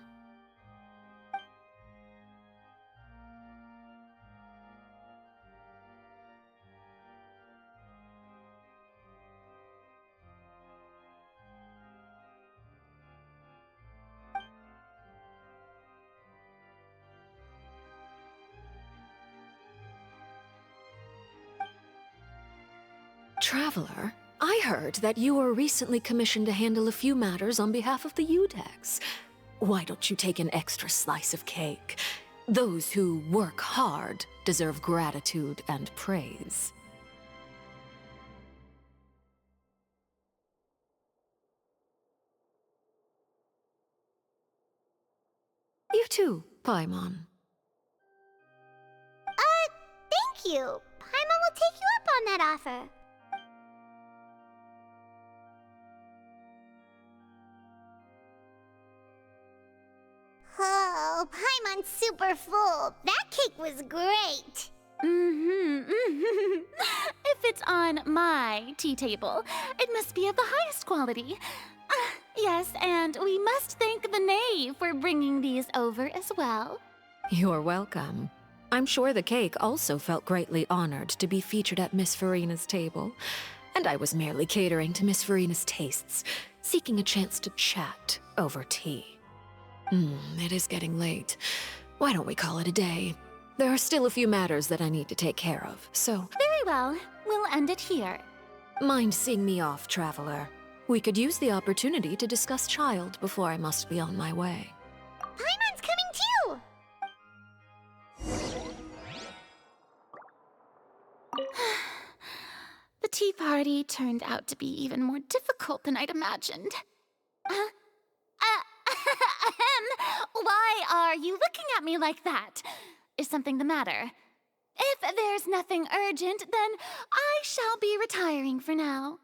Traveler, I heard that you were recently commissioned to handle a few matters on behalf of the Udex. Why don't you take an extra slice of cake? Those who work hard deserve gratitude and praise. You too, Paimon. Thank you. Paimon will take you up on that offer. Oh, Paimon's super full. That cake was great. If it's on my tea table, it must be of the highest quality. Yes, and we must thank the knave for bringing these over as well. You're welcome. I'm sure the cake also felt greatly honored to be featured at Miss Farina's table, and I was merely catering to Miss Farina's tastes, seeking a chance to chat over tea. It is getting late. Why don't we call it a day? There are still a few matters that I need to take care of, so... Very well. We'll end it here. Mind seeing me off, Traveler? We could use the opportunity to discuss Child before I must be on my way. Paimon's coming too! The tea party turned out to be even more difficult than I'd imagined. Why are you looking at me like that? Is something the matter? If there's nothing urgent, then I shall be retiring for now.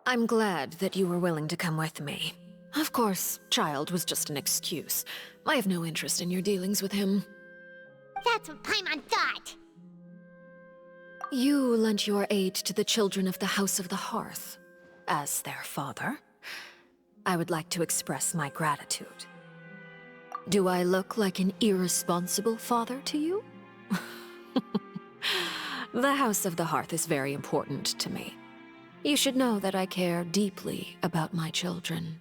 I'm glad that you were willing to come with me. Of course, Child was just an excuse. I have no interest in your dealings with him. That's what Paimon thought. You lent your aid to the children of the House of the Hearth. As their father, I would like to express my gratitude. Do I look like an irresponsible father to you? The House of the Hearth is very important to me. You should know that I care deeply about my children.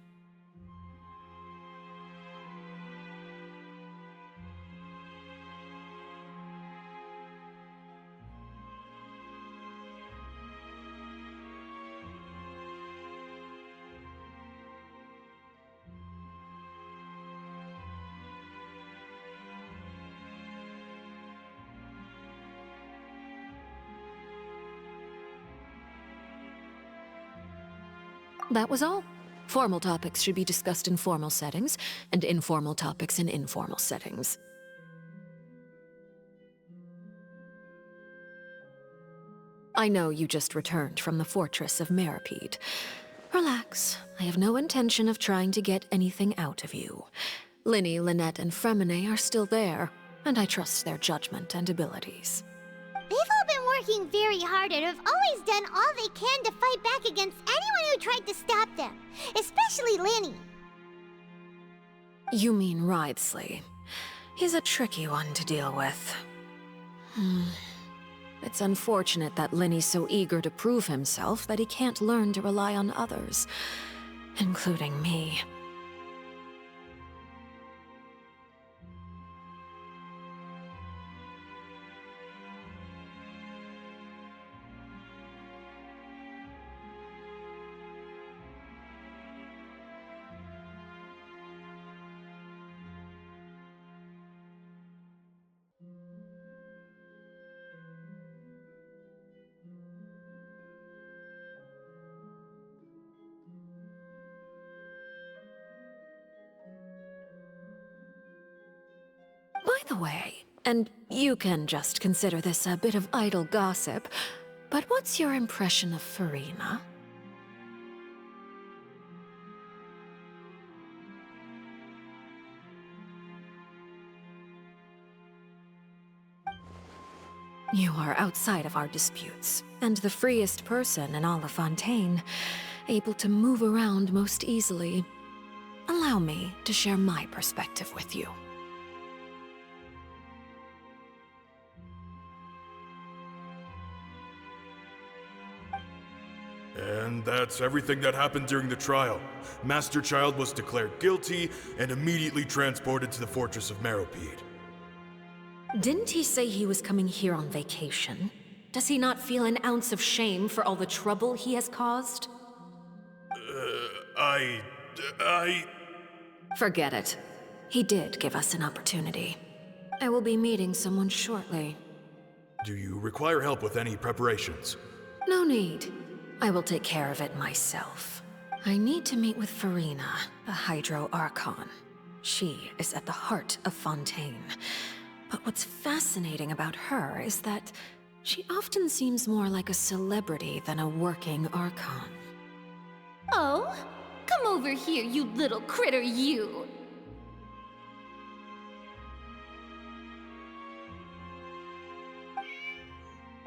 That was all. Formal topics should be discussed in formal settings, and informal topics in informal settings. I know you just returned from the fortress of Meripede. Relax. I have no intention of trying to get anything out of you. Lyney, Lynette, and Freminet are still there, and I trust their judgment and abilities. They've all been working very hard and have always done all they can to fight back against anyone who tried to stop them, especially Lyney. You mean Wriothesley. He's a tricky one to deal with. It's unfortunate that Lyney's so eager to prove himself that he can't learn to rely on others, including me. By the way, and you can just consider this a bit of idle gossip, but what's your impression of Furina? You are outside of our disputes, and the freest person in all of Fontaine, able to move around most easily. Allow me to share my perspective with you. And that's everything that happened during the trial. Master Child was declared guilty and immediately transported to the Fortress of Meropide. Didn't he say he was coming here on vacation? Does he not feel an ounce of shame for all the trouble he has caused? Forget it. He did give us an opportunity. I will be meeting someone shortly. Do you require help with any preparations? No need. I will take care of it myself. I need to meet with Furina, the Hydro Archon. She is at the heart of Fontaine. But what's fascinating about her is that she often seems more like a celebrity than a working Archon. Oh? Come over here, you little critter, you!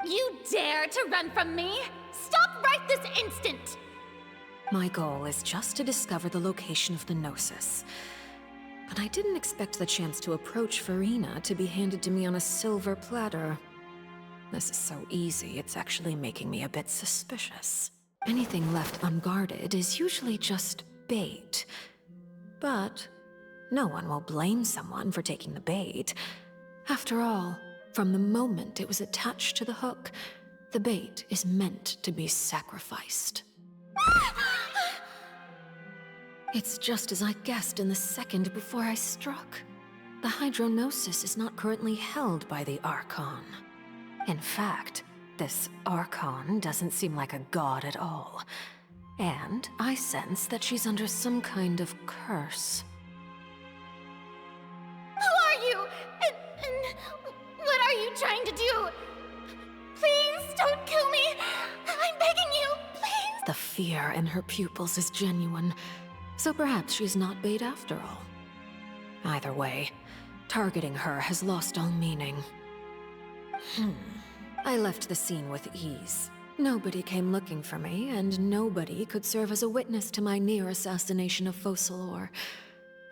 You dare to run from me? Stop right this instant! My goal is just to discover the location of the Gnosis. But I didn't expect the chance to approach Furina to be handed to me on a silver platter. This is so easy, it's actually making me a bit suspicious. Anything left unguarded is usually just bait. But no one will blame someone for taking the bait. After all, from the moment it was attached to the hook, the bait is meant to be sacrificed. It's just as I guessed in the second before I struck. The Hydronosis is not currently held by the Archon. In fact, this Archon doesn't seem like a god at all. And I sense that she's under some kind of curse. Who are you? And what are you trying to do? Please don't kill me! I'm begging you, please! The fear in her pupils is genuine, so perhaps she's not bait after all. Either way, targeting her has lost all meaning. I left the scene with ease. Nobody came looking for me, and nobody could serve as a witness to my near assassination of Focalor.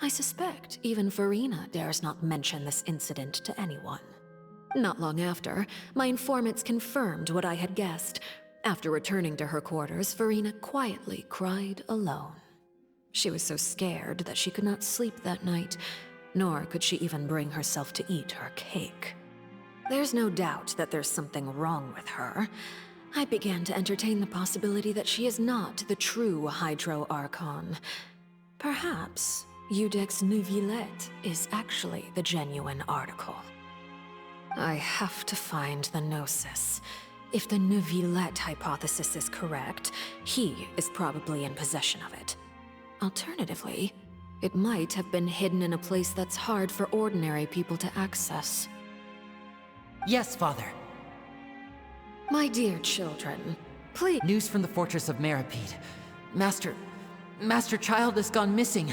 I suspect even Furina dares not mention this incident to anyone. Not long after, my informants confirmed what I had guessed. After returning to her quarters, Furina quietly cried alone. She was so scared that she could not sleep that night, nor could she even bring herself to eat her cake. There's no doubt that there's something wrong with her. I began to entertain the possibility that she is not the true Hydro Archon. Perhaps Iudex Neuvillette is actually the genuine article. I have to find the Gnosis. If the Neuvillette hypothesis is correct, he is probably in possession of it. Alternatively, it might have been hidden in a place that's hard for ordinary people to access. Yes, Father. My dear children, please— News from the Fortress of Meropide. Master Child has gone missing.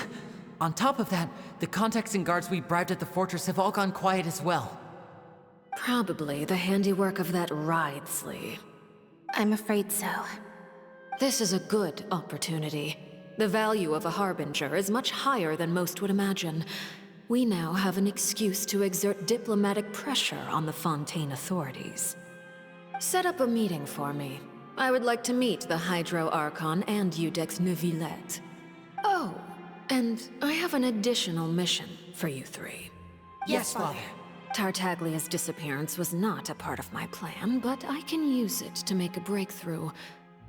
On top of that, the contacts and guards we bribed at the fortress have all gone quiet as well. Probably the handiwork of that Wriothesley. I'm afraid so. This is a good opportunity. The value of a Harbinger is much higher than most would imagine. We now have an excuse to exert diplomatic pressure on the Fontaine authorities. Set up a meeting for me. I would like to meet the Hydro Archon and Iudex Neuvillette. Oh, and I have an additional mission for you three. Yes, Father. Tartaglia's disappearance was not a part of my plan, but I can use it to make a breakthrough.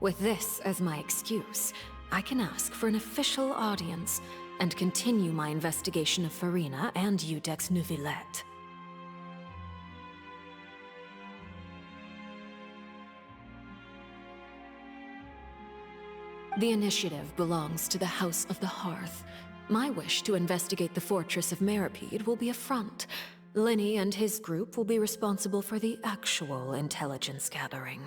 With this as my excuse, I can ask for an official audience and continue my investigation of Farina and Iudex Neuvillette. The initiative belongs to the House of the Hearth. My wish to investigate the Fortress of Meropide will be a front. Linny and his group will be responsible for the actual intelligence gathering.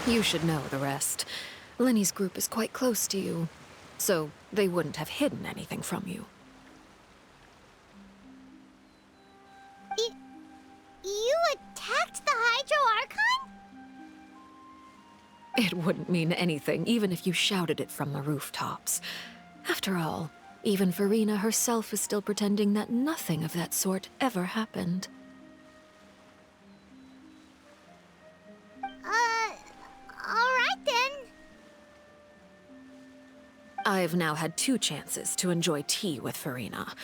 You should know the rest. Linny's group is quite close to you, so they wouldn't have hidden anything from you. You attacked the Hydro Archon? It wouldn't mean anything, even if you shouted it from the rooftops. After all, even Farina herself is still pretending that nothing of that sort ever happened. Alright then. I've now had 2 chances to enjoy tea with Farina.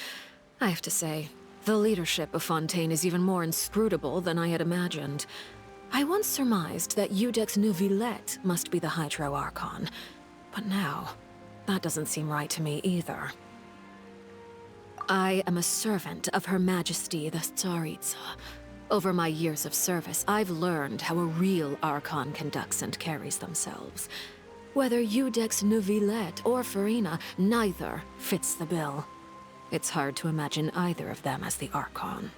I have to say, the leadership of Fontaine is even more inscrutable than I had imagined. I once surmised that Iudex Neuvillette must be the Hydro Archon, but now, that doesn't seem right to me either. I am a servant of Her Majesty the Tsaritsa. Over my years of service, I've learned how a real Archon conducts and carries themselves. Whether Iudex Neuvillette or Farina, neither fits the bill. It's hard to imagine either of them as the Archon.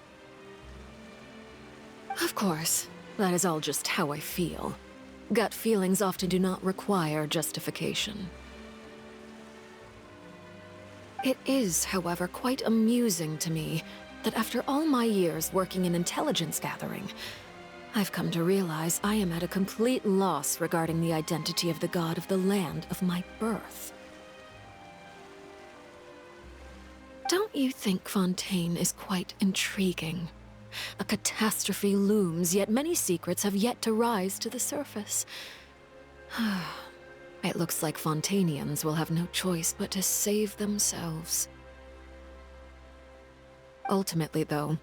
Of course, that is all just how I feel. Gut feelings often do not require justification. It is, however, quite amusing to me that after all my years working in intelligence gathering, I've come to realize I am at a complete loss regarding the identity of the god of the land of my birth. Don't you think Fontaine is quite intriguing? A catastrophe looms, yet many secrets have yet to rise to the surface. It looks like Fontainians will have no choice but to save themselves. Ultimately, though,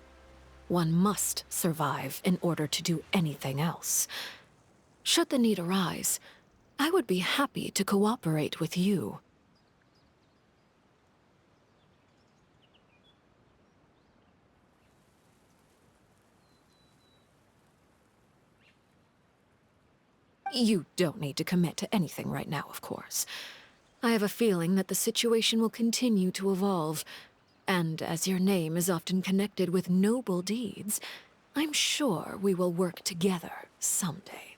one must survive in order to do anything else. Should the need arise, I would be happy to cooperate with you. You don't need to commit to anything right now, of course. I have a feeling that the situation will continue to evolve, and as your name is often connected with noble deeds, I'm sure we will work together someday.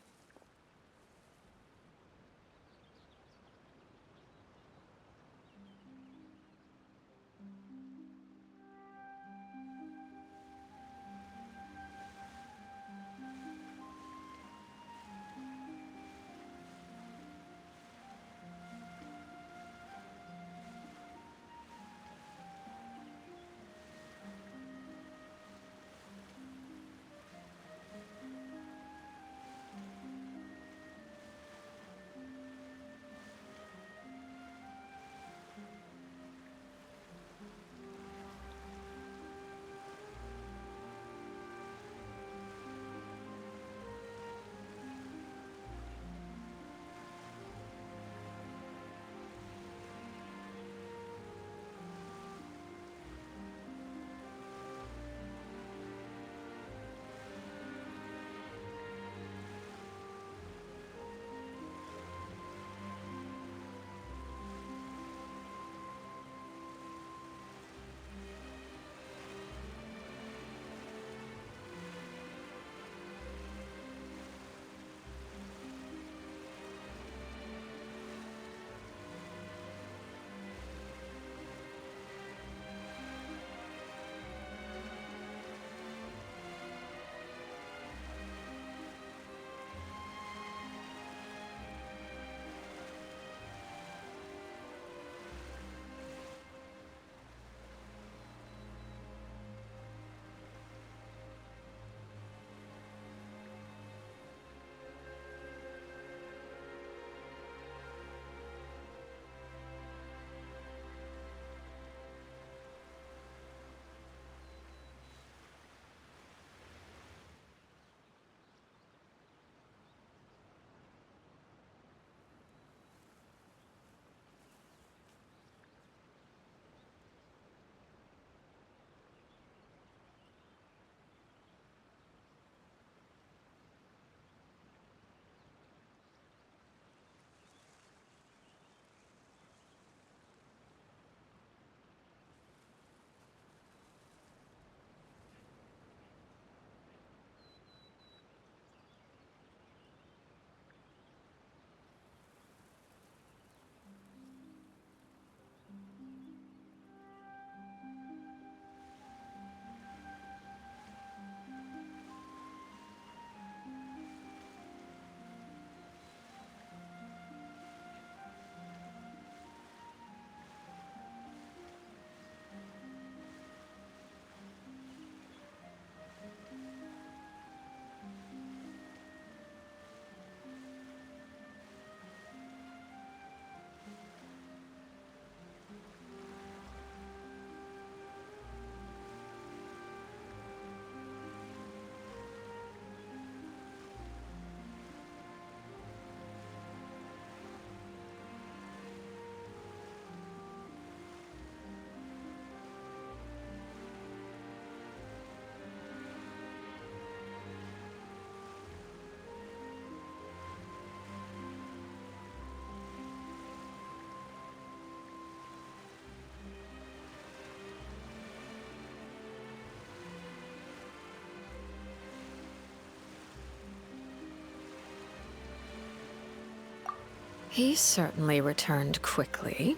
He certainly returned quickly.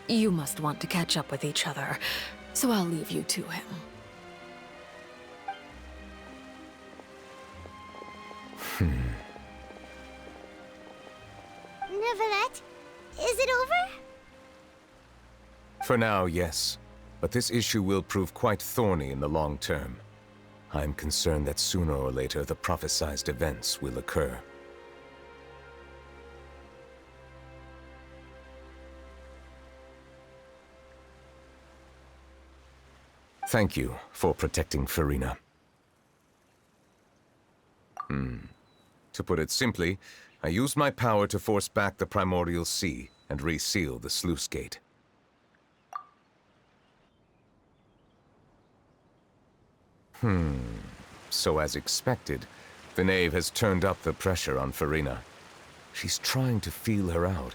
You must want to catch up with each other, so I'll leave you to him. Neuvillette, is it over? For now, yes. But this issue will prove quite thorny in the long term. I'm concerned that sooner or later the prophesized events will occur. Thank you for protecting Furina. To put it simply, I used my power to force back the Primordial Sea and reseal the sluice gate. So as expected, the Knave has turned up the pressure on Furina. She's trying to feel her out,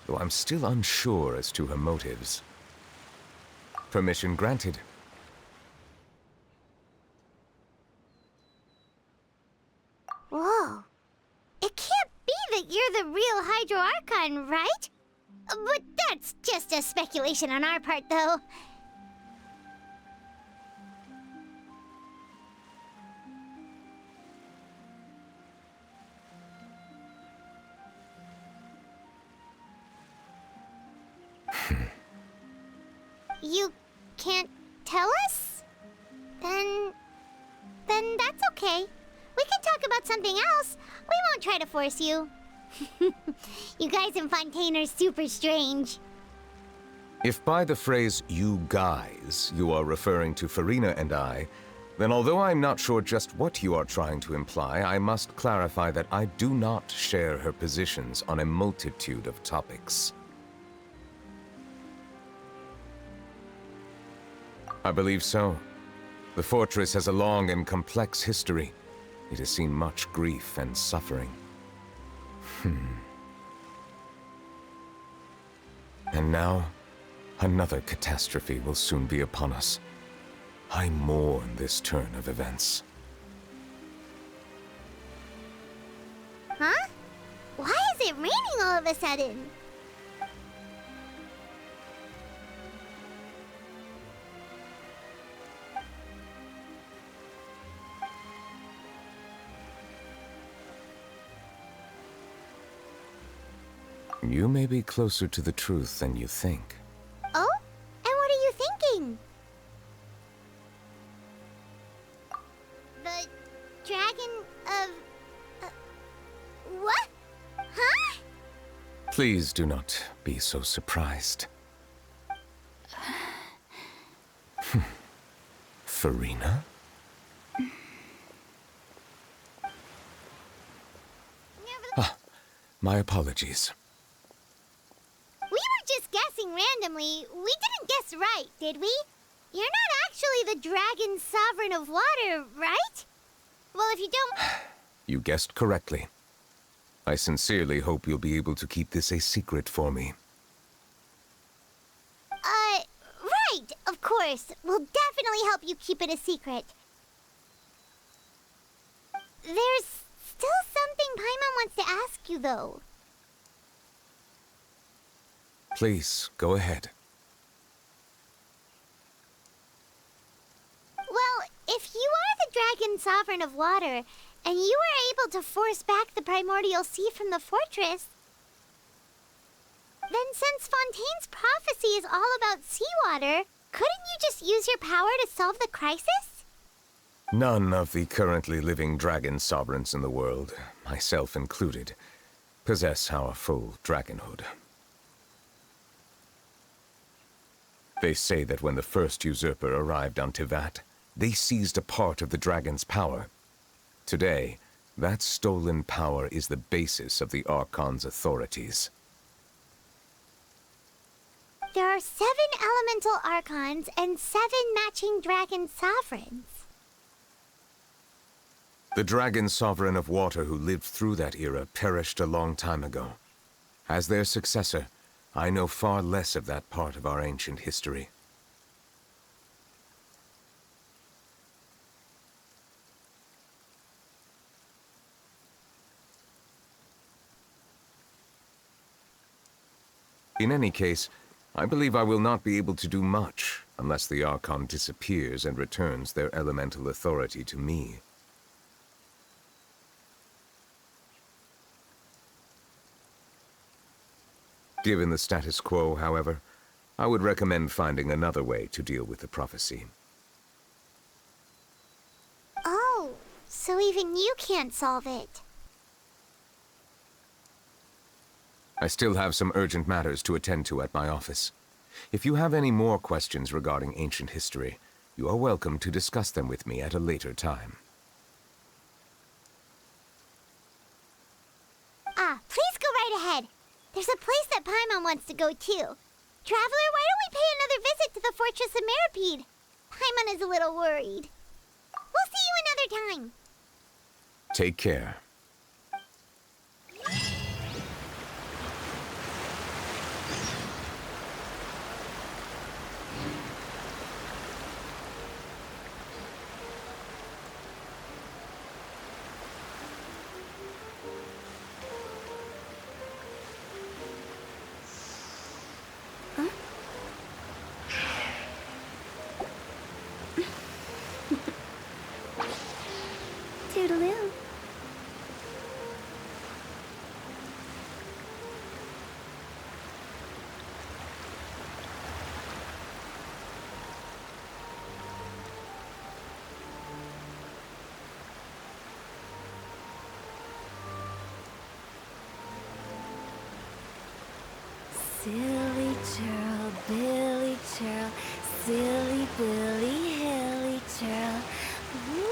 though I'm still unsure as to her motives. Permission granted. Whoa. It can't be that you're the real Hydro Archon, right? But that's just a speculation on our part, though. You can't tell us? Then that's okay. We can talk about something else. We won't try to force you. You guys in Fontaine are super strange. If by the phrase, "you guys," you are referring to Furina and I, then although I'm not sure just what you are trying to imply, I must clarify that I do not share her positions on a multitude of topics. I believe so. The fortress has a long and complex history. It has seen much grief and suffering. And now, another catastrophe will soon be upon us. I mourn this turn of events. Huh? Why is it raining all of a sudden? You may be closer to the truth than you think. Oh? And what are you thinking? The dragon of... what? Huh? Please do not be so surprised. Furina? My apologies. We were just guessing randomly. We didn't guess right, did we? You're not actually the Dragon Sovereign of Water, right? Well, if you don't... You guessed correctly. I sincerely hope you'll be able to keep this a secret for me. Right, of course. We'll definitely help you keep it a secret. There's still something Paimon wants to ask you, though. Please, go ahead. Well, if you are the Dragon Sovereign of Water, and you were able to force back the Primordial Sea from the fortress, then since Fontaine's prophecy is all about seawater, couldn't you just use your power to solve the crisis? None of the currently living dragon sovereigns in the world, myself included, possess our full dragonhood. They say that when the first usurper arrived on Teyvat, they seized a part of the dragon's power. Today, that stolen power is the basis of the Archon's authorities. There are 7 elemental Archons and 7 matching dragon sovereigns. The dragon sovereign of water who lived through that era perished a long time ago. As their successor, I know far less of that part of our ancient history. In any case, I believe I will not be able to do much unless the Archon disappears and returns their elemental authority to me. Given the status quo, however, I would recommend finding another way to deal with the prophecy. Oh, so even you can't solve it. I still have some urgent matters to attend to at my office. If you have any more questions regarding ancient history, you are welcome to discuss them with me at a later time. Please go right ahead. There's a place that Paimon wants to go too. Traveler, why don't we pay another visit to the Fortress of Meropide? Paimon is a little worried. We'll see you another time. Take care. Toodaloo. Silly churl, Billy churl, silly Billy, hilly churl. Woo!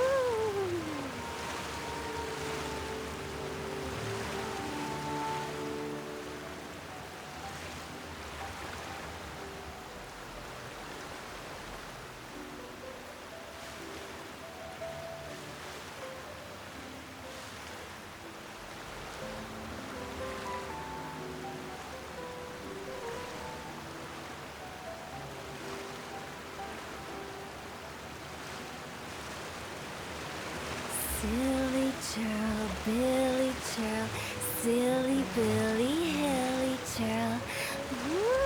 Silly churl, Billy churl, silly Billy, hilly churl. Woo!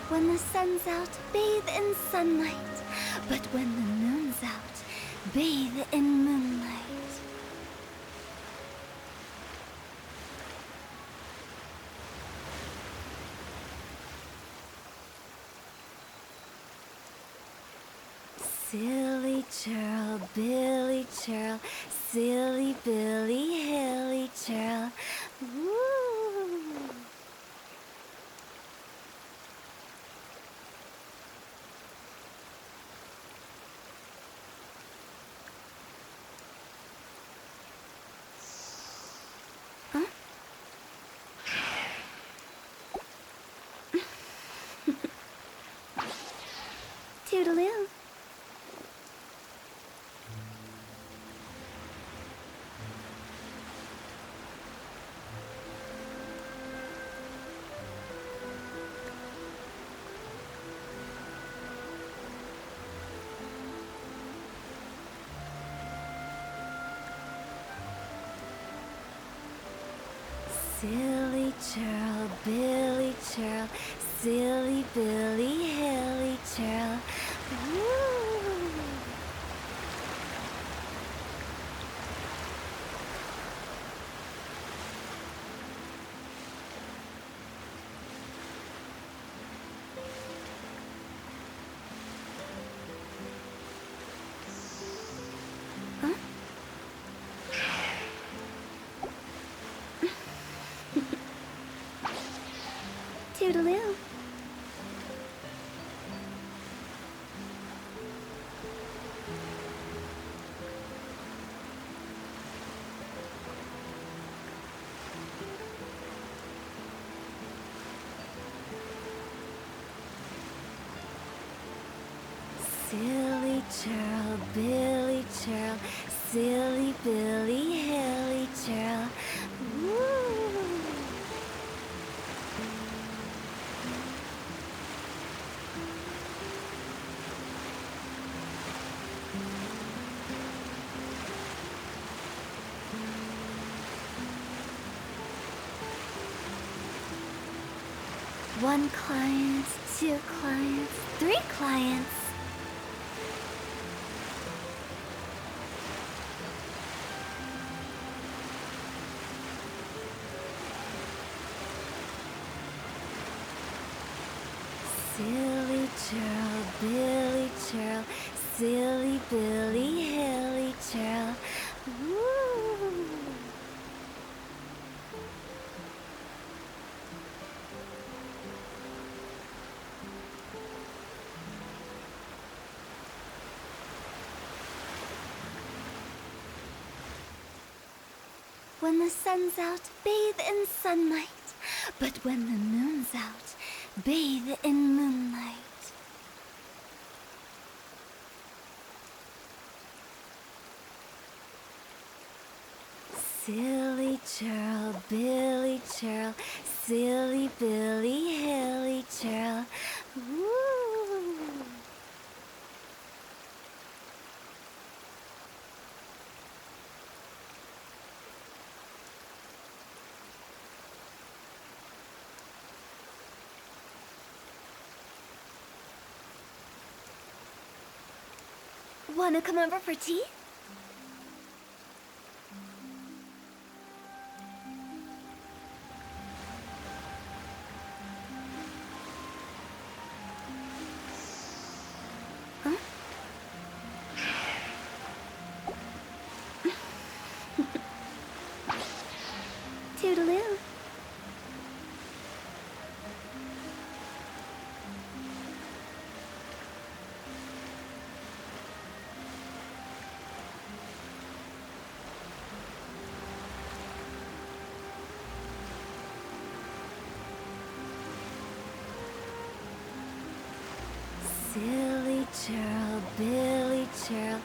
When the sun's out, bathe in sunlight. But when the moon's out, bathe in moonlight. Silly churl, Billy churl, silly Billy, hilly churl. Woo! Huh? Toodaloo. Silly churl, Billy churl, silly Billy, hilly churl. Woo! Huh? Toodaloo. Silly churl, Billy churl, silly Billy, hilly churl. Woo! 1 client, 2 clients, 3 clients. Silly churl, Billy churl, silly Billy, hilly churl. Woo! When the sun's out, bathe in sunlight. But when the moon's out, bathe in moonlight. Silly churl, Billy churl, silly Billy, hilly churl. Woo! Wanna come over for tea? Huh? Toodaloo. Silly churl, Billy churl,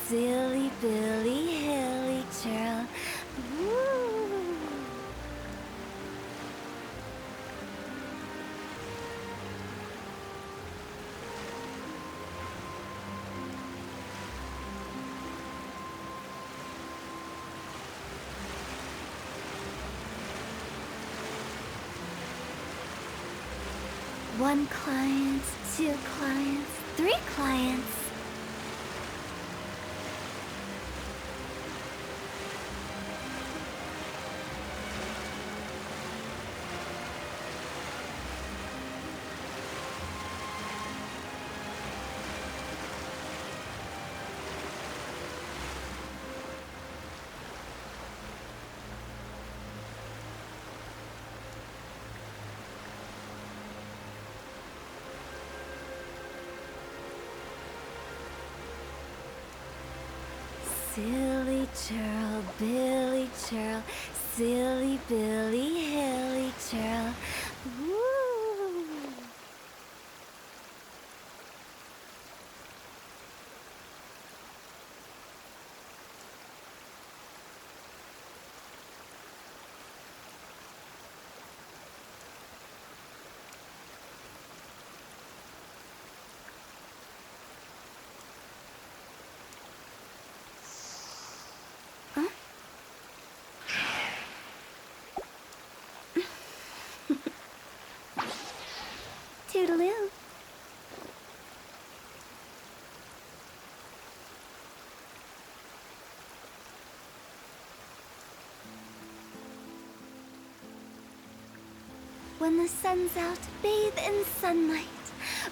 silly Billy, hilly churl. Woo! One client, 2 clients, 3 clients. Silly churl, Billy churl, silly Billy, hilly churl. Woo! Toodaloo. When the sun's out, bathe in sunlight.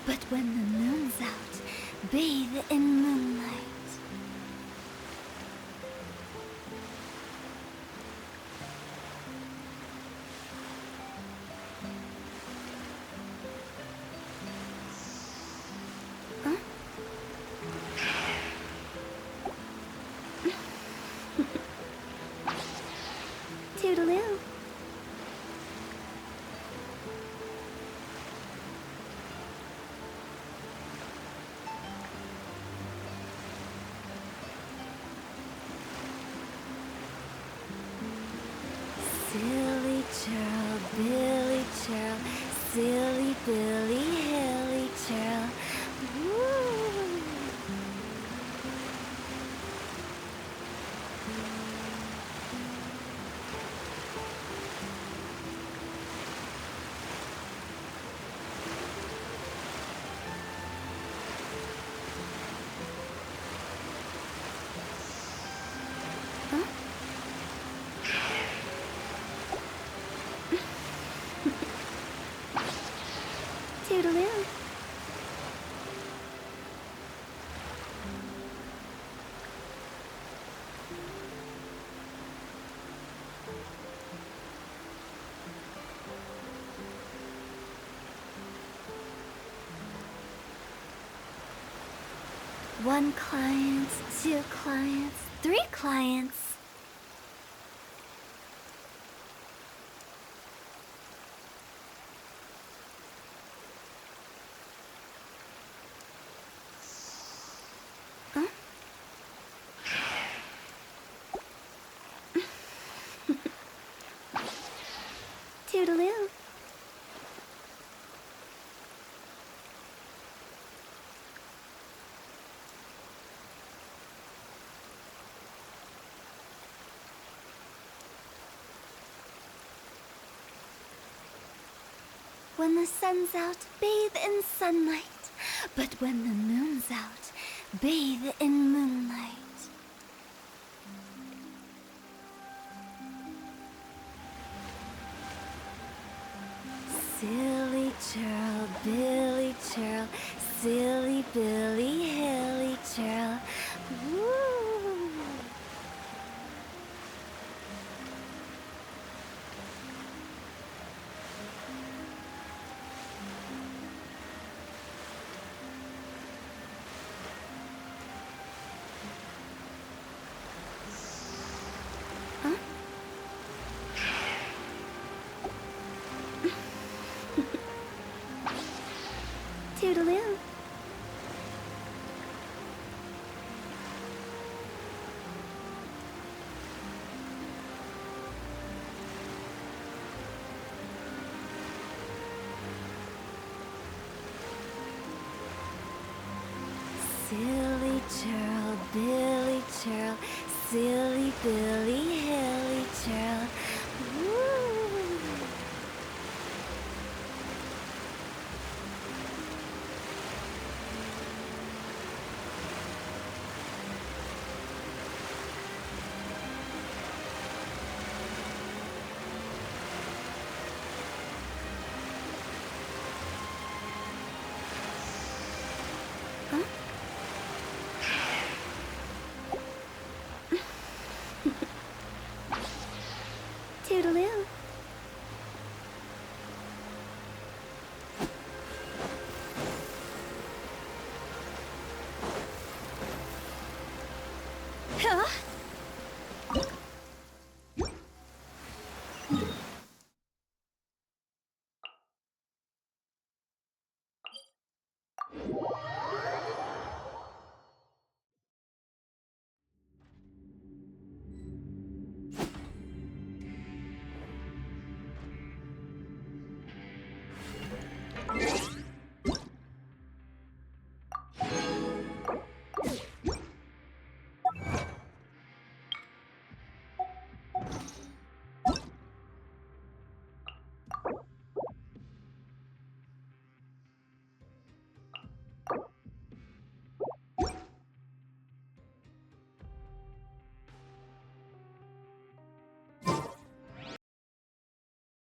But when the moon's out, bathe in moonlight. Toodaloo. Silly churl, Billy churl, silly Billy, hilly churl. Woo! Toodaloo. One client, 2 clients, 3 clients. Huh? Toodaloo. When the sun's out, bathe in sunlight. But when the moon's out, bathe in moonlight. Silly churl, Billy churl, silly Billy, hilly churl. Woo! Toodaloo. Silly churl, Billy churl, silly Billy, hilly churl. Woo! Toodaloo.